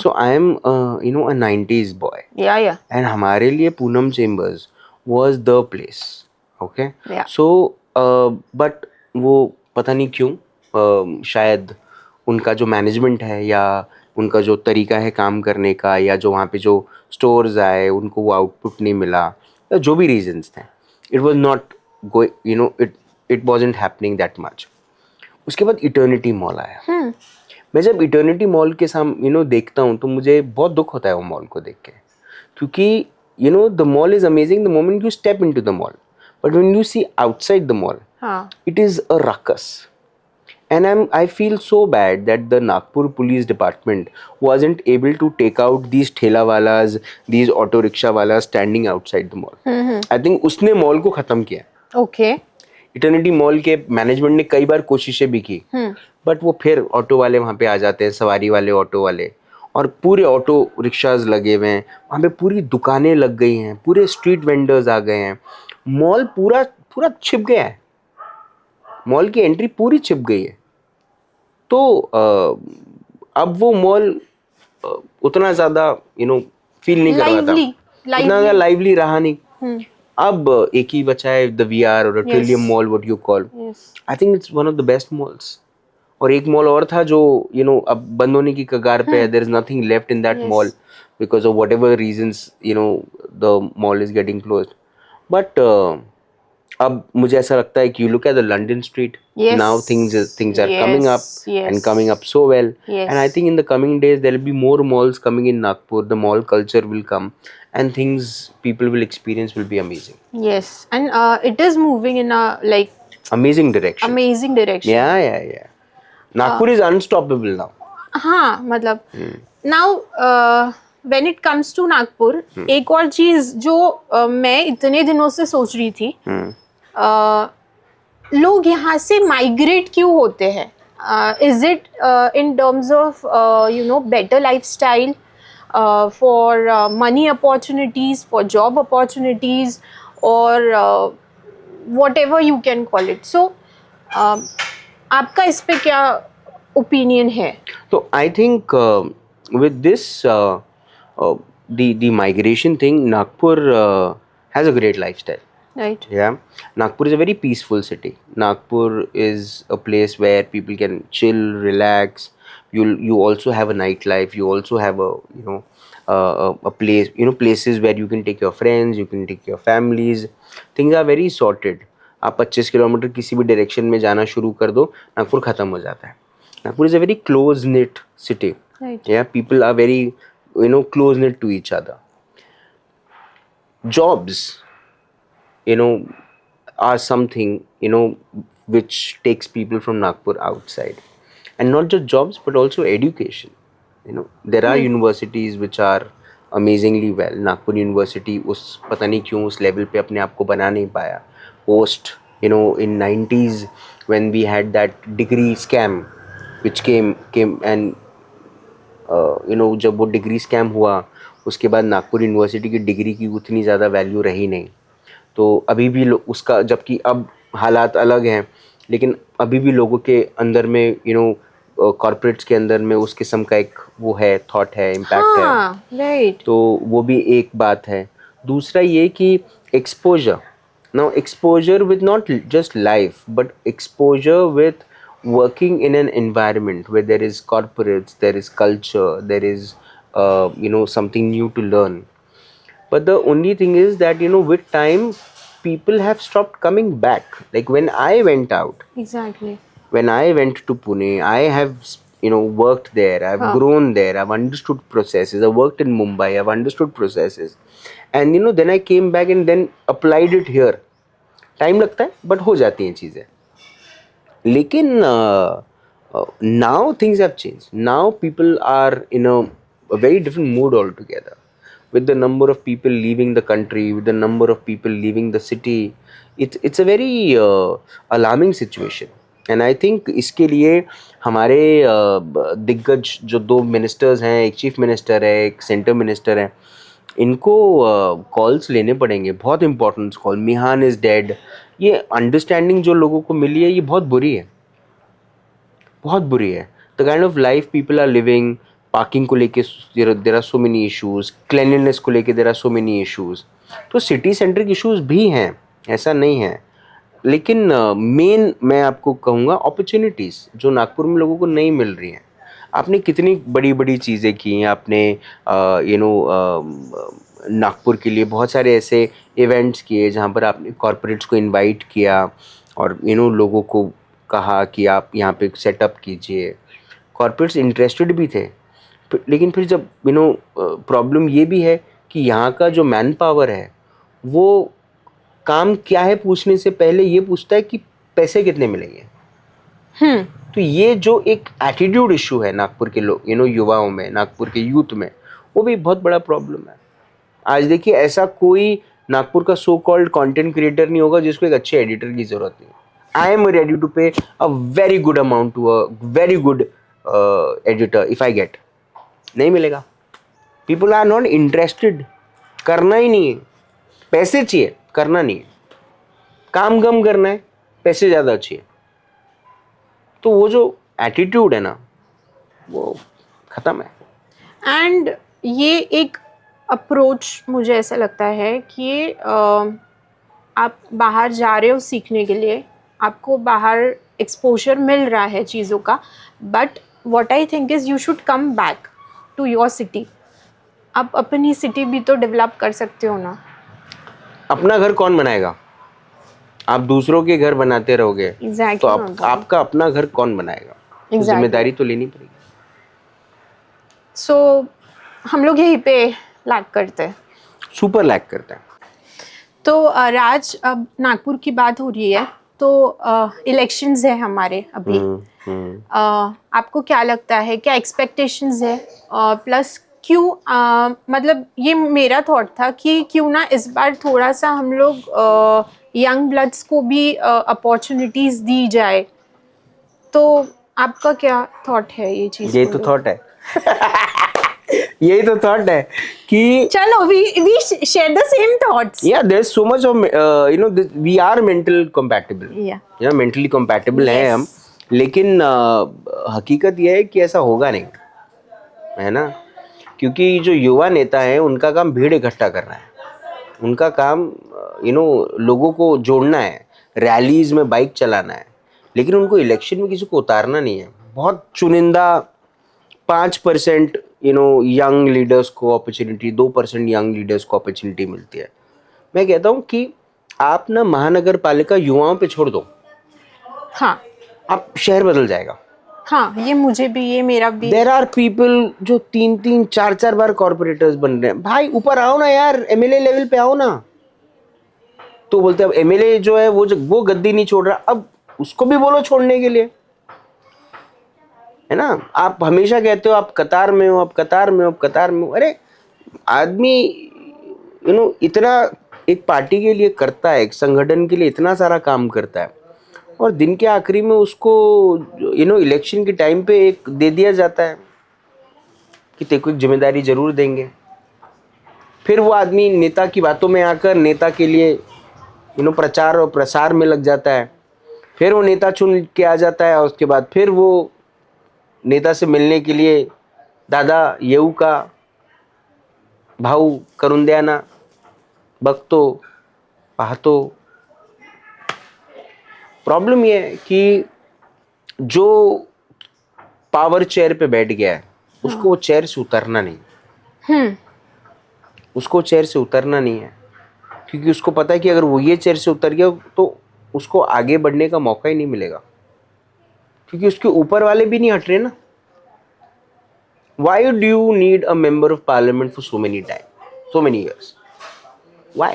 Speaker 3: So I am a 90s boy.
Speaker 1: Yeah.
Speaker 3: And हमारे लिए Poonam chambers was the place. Okay.
Speaker 1: Yeah.
Speaker 3: So but वो पता नहीं क्यों, शायद उनका जो मैनेजमेंट है, या उनका जो तरीका है काम करने का, या जो वहाँ पे जो स्टोर्स आए उनको वो आउटपुट नहीं मिला, या जो भी रीजंस थे, it was not it wasn't happening that much. उसके बाद इटर्निटी मॉल आया. मैं जब इटर्निटी मॉल के सामने देखता हूँ, तो मुझे बहुत दुख होता है वो मॉल को देख के, क्योंकि the mall is amazing the moment you step into the mall, but when you see outside the mall, it is a ruckus. And I feel so bad that the Nagpur Police Department wasn't able to take out these ठेला वालास, these auto rickshaw वालास standing outside the mall. I think उसने mall को खत्म किया.
Speaker 1: Okay.
Speaker 3: Eternity mall के management ने कई बार कोशिशें भी की, बट वो फिर ऑटो वाले वहाँ पे आ जाते हैं, सवारी वाले, ऑटो वाले, और पूरे ऑटो रिक्शाज लगे हुए हैं वहाँ पे, पूरी दुकानें लग गई हैं, पूरे स्ट्रीट वेंडर्स आ गए हैं, मॉल पूरा छिप गया है, मॉल की एंट्री पूरी छिप गई है. तो अब वो मॉल उतना ज़्यादा फील नहीं करवाता, उतना ज़्यादा लाइवली रहा नहीं. अब एक ही बचा है, द VR और Trillium mall, what you call. I think it's one of the best malls. और एक मॉल और था जो अब बंद होने की कगार पे है. There is nothing left in that mall because of whatever reasons, the mall is getting closed. But अब मुझे ऐसा लगता है कि you look at the London street, now things are coming up and coming up so well. And I think in the coming days there will be more malls coming in Nagpur. The mall culture will come, and things people will experience will be amazing.
Speaker 1: Yes, and it is moving in a
Speaker 3: amazing direction. Yeah. Nagpur is unstoppable now.
Speaker 1: हाँ, मतलब now when it comes to Nagpur, एक और चीज जो मैं इतने दिनों से सोच रही थी, लोग यहाँ से माइग्रेट क्यों होते हैं? Is it in terms of better lifestyle, for money opportunities, for job opportunities, or whatever you can call it. So आपका इस पे क्या ओपिनियन है?
Speaker 3: So I think with this the migration thing, Nagpur has a great lifestyle.
Speaker 1: Right.
Speaker 3: Yeah, Nagpur is a very peaceful city. Nagpur is a place where people can chill, relax. You also have a nightlife. You also have a a place, places where you can take your friends, you can take your families. Things are very sorted. आप 25 kilometre किसी भी direction में जाना शुरू कर दो, नागपुर ख़त्म हो जाता है. Nagpur is a very close knit city.
Speaker 1: Right.
Speaker 3: Yeah, people are very close knit to each other. Jobs, are something which takes people from Nagpur outside, and not just jobs but also education. There are universities which are amazingly well. Nagpur University उस पता नहीं क्यों उस level पे अपने आप को बना नहीं पाया. Post in 90s when we had that degree scam which came and जब वो डिग्री स्कैम हुआ उसके बाद नागपुर यूनिवर्सिटी की डिग्री की उतनी ज़्यादा वैल्यू रही नहीं. तो अभी भी उसका, जबकि अब हालात अलग हैं, लेकिन अभी भी लोगों के अंदर में कॉर्पोरेट्स के अंदर में उस किस्म का एक वो है, थॉट है, इम्पैक्ट है.
Speaker 1: राइट.
Speaker 3: तो वो भी एक बात है. दूसरा ये कि exposure, now exposure with not just life but exposure with working in an environment where there is corporates, there is culture, there is something new to learn. But the only thing is that with time people have stopped coming back. Like when I went out,
Speaker 1: Exactly.
Speaker 3: when I went to Pune, I have worked there, I've grown there, I've understood processes. I worked in Mumbai, I've understood processes, and then I came back and then applied it here. Time लगता है but हो जाती हैं चीज़ें. लेकिन now things have changed. Now people are in a very different mood altogether. With the number of people leaving the country, with the number of people leaving the city, it's a very alarming situation. And I think इसके लिए हमारे दिग्गज जो 2 ministers हैं, एक chief minister है, एक centre minister है, इनको कॉल्स लेने पड़ेंगे, बहुत important call. Mihan is dead. ये अंडरस्टैंडिंग जो लोगों को मिली है ये बहुत बुरी है, बहुत बुरी है. The kind of life people are living, parking को लेके there are so many issues, cleanliness को लेके there are so many issues. तो सिटी सेंट्रिक इश्यूज़ भी हैं, ऐसा नहीं है. लेकिन मेन मैं आपको कहूँगा अपॉर्चुनिटीज़ जो नागपुर में लोगों को नहीं मिल रही हैं. आपने कितनी बड़ी बड़ी चीज़ें की हैं. आपने नागपुर के लिए बहुत सारे ऐसे इवेंट्स किए जहाँ पर आपने कॉर्पोरेट्स को इनवाइट किया और लोगों को कहा कि आप यहाँ पे सेटअप कीजिए. कॉर्पोरेट्स इंटरेस्टेड भी थे, लेकिन फिर जब प्रॉब्लम ये भी है कि यहाँ का जो मैन पावर है वो काम क्या है पूछने से पहले ये पूछता है कि पैसे कितने मिलेंगे. तो ये जो एक एटीट्यूड इशू है नागपुर के लोग युवाओं में, नागपुर के यूथ में, वो भी बहुत बड़ा प्रॉब्लम है. आज देखिए ऐसा कोई नागपुर का सो कॉल्ड कंटेंट क्रिएटर नहीं होगा जिसको एक अच्छे एडिटर की ज़रूरत नहीं. I am ready to pay a very good amount to a very good editor if I get. नहीं मिलेगा. People are not interested. करना ही नहीं है, पैसे चाहिए, करना नहीं है. काम कम करना है, पैसे ज़्यादा चाहिए. तो वो जो एटीट्यूड है ना वो ख़त्म है.
Speaker 1: एंड ये एक अप्रोच मुझे ऐसा लगता है कि आप बाहर जा रहे हो सीखने के लिए, आपको बाहर एक्सपोजर मिल रहा है चीज़ों का, but what I think is you should come back to your city. आप अपनी सिटी भी तो डेवलप कर सकते हो ना.
Speaker 3: अपना घर कौन बनाएगा? आप दूसरों के घर बनाते रहोगे.
Speaker 1: Exactly.
Speaker 3: तो आपका अपना घर कौन बनाएगा?
Speaker 1: Exactly.
Speaker 3: जिम्मेदारी तो लेनी पड़ेगी.
Speaker 1: सो हम लोग यहीं पे लैग करते हैं,
Speaker 3: सुपर लैग करते हैं.
Speaker 1: तो राज, अब नागपुर की बात हो रही है तो इलेक्शंस है हमारे अभी. आपको क्या लगता है, क्या एक्सपेक्टेशंस है, प्लस क्यों मतलब ये मेरा थॉट था कि क्यों ना इस बार थोड़ा सा हम लोग यंग ब्लड्स को भी अपॉर्चुनिटीज़ दी जाए. तो आपका क्या थॉट है ये चीज़?
Speaker 3: ये तो थॉट है. यही तो थॉट है कि
Speaker 1: चलो we share the same thoughts.
Speaker 3: yeah, there's so much of we are mental compatible.
Speaker 1: Yeah.
Speaker 3: mentally compatible हैं
Speaker 1: Yes.
Speaker 3: हम, लेकिन हकीकत यह है कि ऐसा होगा नहीं, है ना? क्योंकि जो युवा नेता हैं उनका काम भीड़ इकट्ठा करना है, उनका काम लोगों को जोड़ना है, रैलीज में बाइक चलाना है, लेकिन उनको इलेक्शन में किसी को उतारना नहीं है। बहुत चुनिंदा 5% यंग लीडर्स को अपॉर्चुनिटी, 2% यंग लीडर्स को अपॉर्चुनिटी मिलती है। मैं कहता हूँ कि आप ना महानगर पालिका युवाओं पे छोड़ दो,
Speaker 1: हाँ
Speaker 3: आप शहर बदल जाएगा।
Speaker 1: हाँ, ये मुझे भी, ये मेरा भी।
Speaker 3: देयर आर पीपल जो 3-3, 4-4 बार कॉर्पोरेटर्स बन रहे हैं। भाई ऊपर आओ ना यार, एमएलए लेवल पे आओ ना। तो बोलते हैं अब एमएलए जो है वो गद्दी नहीं छोड़ रहा, अब उसको भी बोलो छोड़ने के लिए, है ना? आप हमेशा कहते हो आप कतार में हो, आप कतार में हो, आप कतार में हो। अरे आदमी इतना एक पार्टी के लिए करता है, एक संगठन के लिए इतना सारा काम करता है, और दिन के आखिरी में उसको इलेक्शन के टाइम पे एक दे दिया जाता है कि तेरे को एक जिम्मेदारी जरूर देंगे। फिर वो आदमी नेता की बातों में आकर नेता के लिए प्रचार और प्रसार में लग जाता है। फिर वो नेता चुन के आ जाता है, और उसके बाद फिर वो नेता से मिलने के लिए दादा येऊ का, भाऊ करून द्या ना, बघतो पाहतो। प्रॉब्लम ये है कि जो पावर चेयर पे बैठ गया है उसको वो चेयर से उतरना नहीं, उसको चेयर से उतरना नहीं है, क्योंकि उसको पता है कि अगर वो ये चेयर से उतर गया तो उसको आगे बढ़ने का मौका ही नहीं मिलेगा, क्योंकि उसके ऊपर वाले भी नहीं हट रहे ना। Why do you need a member of parliament for so many years? Why?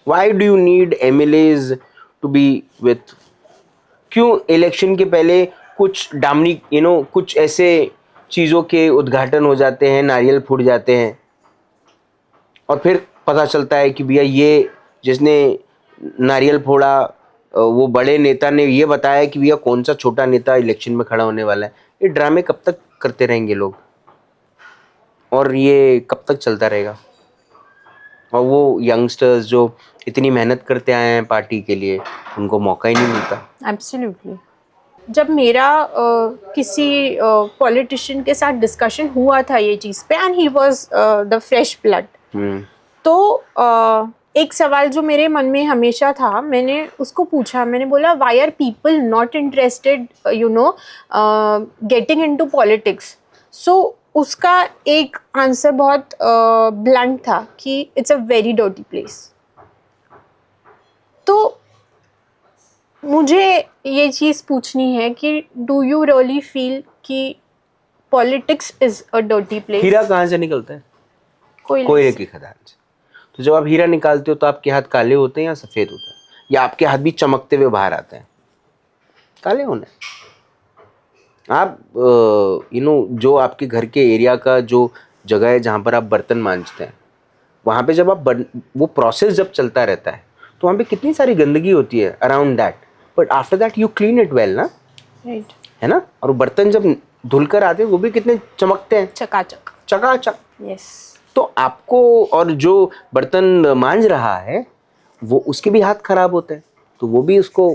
Speaker 3: Why do you need MLAs to be with? क्यों इलेक्शन के पहले कुछ डामनी कुछ ऐसे चीज़ों के उद्घाटन हो जाते हैं, नारियल फूट जाते हैं, और फिर पता चलता है कि भैया ये जिसने नारियल फोड़ा वो बड़े नेता ने ये बताया कि भैया कौन सा छोटा नेता इलेक्शन में खड़ा होने वाला है। ये ड्रामे कब तक करते रहेंगे लोग, और ये कब तक चलता रहेगा? और वो यंगस्टर्स जो इतनी मेहनत करते आए हैं पार्टी के लिए, उनको मौका ही नहीं मिलता।
Speaker 1: एब्सोल्युटली। जब मेरा किसी पॉलिटिशियन के साथ डिस्कशन हुआ था ये चीज़ पे, and he was the fresh blood, तो एक सवाल जो मेरे मन में हमेशा था, मैंने उसको पूछा, मैंने बोला why are people not interested getting into politics? So उसका एक आंसर बहुत ब्लंट था कि it's a very dirty place. तो मुझे ये चीज़ पूछनी है कि डू यू रियली फील कि politics is a dirty place?
Speaker 3: हीरा कहाँ से निकलता है? कोयले की खदान से। तो जब आप हीरा निकालते हो तो आपके हाथ काले होते हैं या सफ़ेद होते हैं, या आपके हाथ भी चमकते हुए बाहर आते हैं? काले होने। आप जो आपके घर के एरिया का जो जगह है जहाँ पर आप बर्तन मांजते हैं, वहाँ पे जब आप वो प्रोसेस जब चलता रहता है तो वहाँ पे कितनी सारी गंदगी होती है around that, but after that you clean it well ना,
Speaker 1: राइट,
Speaker 3: है ना? और वो बर्तन जब धुलकर आते हैं वो भी कितने चमकते हैं,
Speaker 1: चकाचक,
Speaker 3: चकाचक।
Speaker 1: यस।
Speaker 3: तो आपको, और जो बर्तन मांज रहा है वो उसके भी हाथ खराब होते हैं, तो वो भी उसको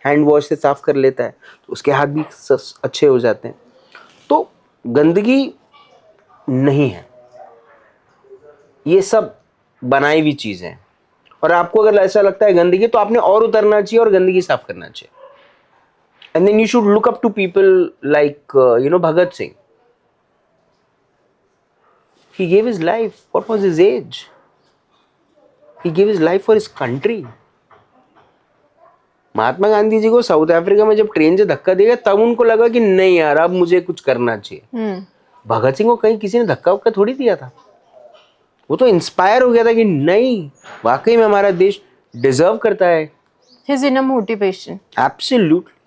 Speaker 3: हैंड वॉश से साफ कर लेता है, तो उसके हाथ भी अच्छे हो जाते हैं। तो गंदगी नहीं है, ये सब बनाई हुई चीज़ें हैं। और आपको अगर ऐसा लगता है गंदगी, तो आपने और उतरना चाहिए और गंदगी साफ करना चाहिए। And then you should look up to people like Bhagat Singh. He gave his life. What was his age? He gave his life for his country. Mahatma Gandhi ji को साउथ अफ्रीका में जब ट्रेन से धक्का दिया तब उनको लगा कि नहीं यार अब मुझे कुछ करना चाहिए। भगत सिंह को कहीं किसी ने धक्का वक्का थोड़ी दिया था, वो तो इंस्पायर हो गया था कि नहीं वाकई में हमारा देश डिजर्व करता है।
Speaker 1: His inner motivation.
Speaker 3: एब्सोल्युटली।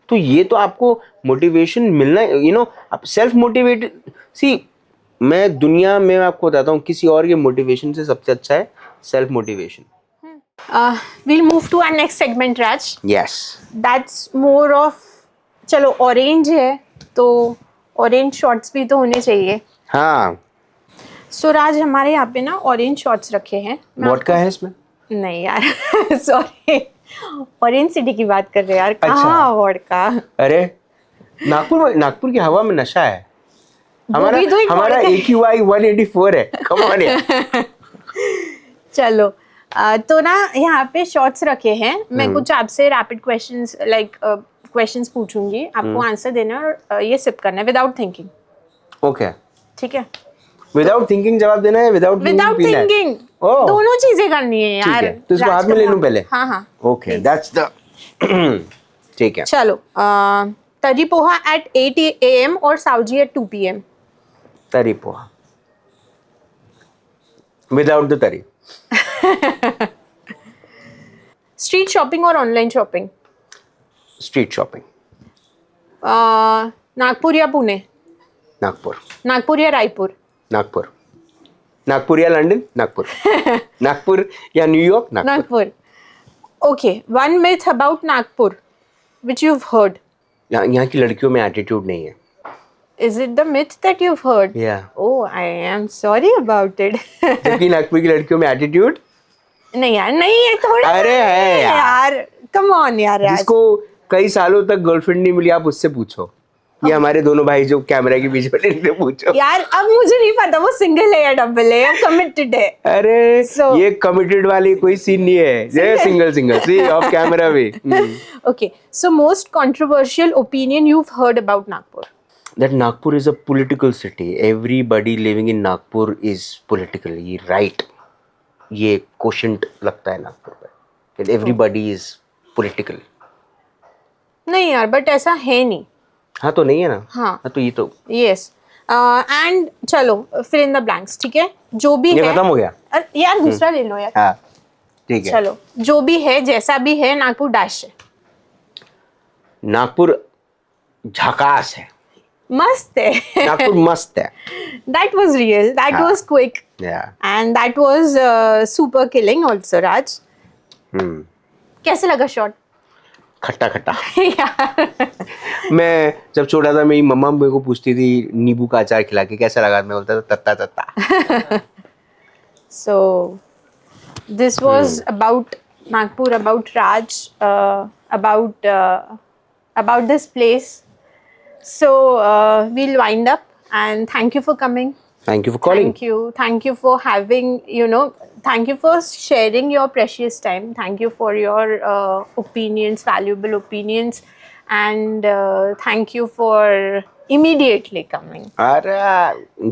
Speaker 3: तो ये तो आपको मोटिवेशन मिलना, आप सेल्फ मोटिवेटेड। सी, मैं दुनिया में आपको बताता हूँ किसी और के मोटिवेशन से सबसे अच्छा है self motivation.
Speaker 1: We'll move to our next segment, Raj.
Speaker 3: Yes.
Speaker 1: That's more of, चलो ऑरेंज है तो ऑरेंज शॉर्ट्स भी तो होने चाहिए.
Speaker 3: हाँ.
Speaker 1: सो राज, हमारे यहाँ पे ना ऑरेंज शॉर्ट्स रखे हैं.
Speaker 3: वोडका है इसमें?
Speaker 1: नहीं यार सॉरी, ऑरेंज सिटी की बात कर रहे हैं यार.
Speaker 3: अच्छा.
Speaker 1: कहाँ वोडका?
Speaker 3: अरे नागपुर की हवा में नशा है. हमारा
Speaker 1: भी तो एक
Speaker 3: हमारा
Speaker 1: vodka है.
Speaker 3: AQI 184 है. कम ऑन यार.
Speaker 1: चलो, तो ना यहाँ पे शॉर्ट्स रखे हैं. मैं कुछ आपसे रैपिड क्वेश्चंस लाइक क्वेश्चंस पूछूंगी, आपको आंसर देना है और ये सिप करना है विदाउट थिंकिंग.
Speaker 3: ओके.
Speaker 1: ठीक है?
Speaker 3: विदाउट थिंकिंग जवाब देना है, विदाउट पीना है.
Speaker 1: थिंकिंग,
Speaker 3: ओह.
Speaker 1: दोनों चीजें करनी है
Speaker 3: ठीक
Speaker 1: यार.
Speaker 3: है, तो इसको हाथ में ले लूं पहले.
Speaker 1: हाँ हाँ.
Speaker 3: Okay, that's the. ठीक है.
Speaker 1: चलो, तरी पोहा एट 8 AM और Sauji eight 2 PM.
Speaker 3: Tarri poha without the tarri.
Speaker 1: Street shopping और online shopping?
Speaker 3: Street shopping.
Speaker 1: Nagpur या पुणे?
Speaker 3: नागपुर.
Speaker 1: नागपुर या रायपुर?
Speaker 3: नागपुर. नागपुर या लंदन? नागपुर. नागपुर या New York? Nagpur.
Speaker 1: Nagpur. Okay, one myth about Nagpur which you've heard.
Speaker 3: यहाँ की लड़कियों में एटीट्यूड नहीं है.
Speaker 1: Is it the myth that you've heard?
Speaker 3: Yeah.
Speaker 1: Oh, I am sorry about it.
Speaker 3: जबकि नागपुर की लड़कियों में एटीट्यूड
Speaker 1: नहीं यार, नहीं है थोड़ा.
Speaker 3: अरे है यार.
Speaker 1: कम ऑन यार.
Speaker 3: जिसको कई सालों तक गर्लफ्रेंड नहीं मिली, आप उससे पूछो. ये हमारे दोनों भाई जो कैमरा के पीछे बैठे इनसे पूछो.
Speaker 1: यार अब मुझे नहीं पता वो सिंगल है या डबल है या कमिटेड है.
Speaker 3: अरे ये कमिटेड वाली कोई सीन नहीं है. ये सिंगल सी ऑफ कैमरा भी.
Speaker 1: Okay, so most controversial opinion you've heard about Nagpur?
Speaker 3: That Nagpur is a political city. Everybody living in Nagpur is politically right. ये क्वेश्चन लगता है नागपुर पे. That everybody is political.
Speaker 1: नहीं यार, but ऐसा है नहीं.
Speaker 3: हाँ तो नहीं है ना.
Speaker 1: हाँ
Speaker 3: तो ये तो
Speaker 1: यस. एंड चलो फिल इन द ब्लैंक्स. ठीक है, जो भी
Speaker 3: ये
Speaker 1: है.
Speaker 3: खत्म हो गया.
Speaker 1: यार दूसरा ले लो यार.
Speaker 3: हाँ ठीक है.
Speaker 1: चलो, जो भी है जैसा भी है, नागपुर डैश है.
Speaker 3: नागपुर झकास है.
Speaker 1: मस्त है.
Speaker 3: नागपुर मस्त है.
Speaker 1: That was real. That
Speaker 3: हाँ.
Speaker 1: was quick.
Speaker 3: Yeah.
Speaker 1: And that was super killing also, Raj. कैसे लगा शॉट?
Speaker 3: खट्टा खट्टा.
Speaker 1: यार
Speaker 3: मैं जब छोटा था, मेरी मम्मा मेरे को पूछती थी नींबू का अचार खिला के कैसा लगा. मैं बोलता था तत्ता तत्ता.
Speaker 1: So this was about Nagpur, about Raj, about this place. So we'll wind up and thank you for coming.
Speaker 3: Thank you for calling.
Speaker 1: Thank you for having, thank you for sharing your precious time. Thank you for your opinions, valuable opinions, and thank you for immediately coming.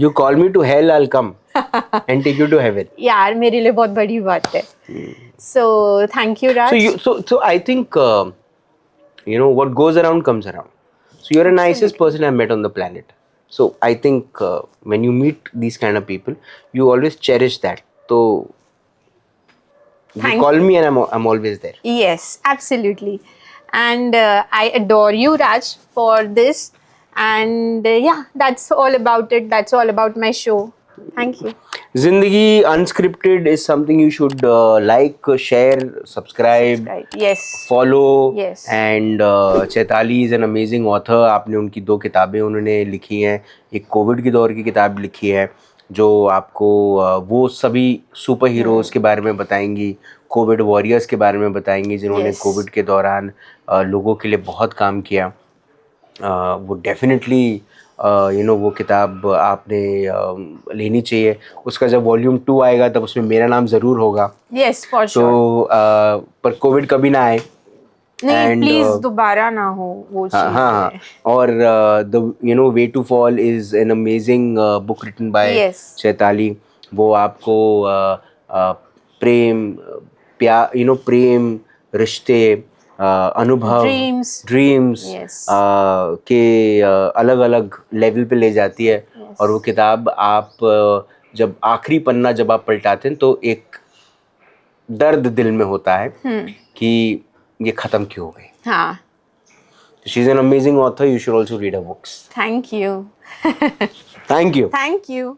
Speaker 3: You call me to hell, I'll come and take you to heaven.
Speaker 1: यार मेरे लिए बहुत बड़ी बात है. So thank you, Raj.
Speaker 3: So I think what goes around comes around. So you're the nicest person I've met on the planet. So I think when you meet these kind of people, you always cherish that. So you call me and I'm always there.
Speaker 1: Yes, absolutely. And I adore you, Raj, for this. And yeah, that's all about it. That's all about my show. Thank you.
Speaker 3: Zindagi Unscripted is something you should like, share, subscribe,
Speaker 1: yes,
Speaker 3: follow.
Speaker 1: Yes.
Speaker 3: And Chaitali is an amazing author. आपने उनकी 2 किताबें उन्होंने लिखी हैं. एक Covid के दौर की किताब लिखी है जो आपको वो सभी सुपर हीरोज़ के बारे में बताएंगी, कोविड वॉरियर्स के बारे में बताएंगी जिन्होंने कोविड के दौरान लोगों के लिए बहुत काम किया. वो डेफिनेटली वो किताब आपने लेनी चाहिए. उसका जब वॉल्यूम 2 आएगा तब उसमें मेरा नाम ज़रूर होगा.
Speaker 1: Yes, for sure.
Speaker 3: तो पर कोविड कभी ना आए.
Speaker 1: नहीं, प्लीज दोबारा ना हो वो चीज़.
Speaker 3: हाँ. और the way to fall is an amazing book written by Chaitali. वो आपको प्रेम, प्रेम, रिश्ते, अनुभव, ड्रीम्स के अलग अलग लेवल पे ले जाती है. और वो किताब आप जब आखिरी पन्ना जब आप पलटाते हैं तो एक दर्द दिल में होता है कि ये खत्म क्यों हो गई.
Speaker 1: हाँ.
Speaker 3: She is an amazing author. You should also read her books.
Speaker 1: Thank you.
Speaker 3: Thank you.
Speaker 1: Thank you.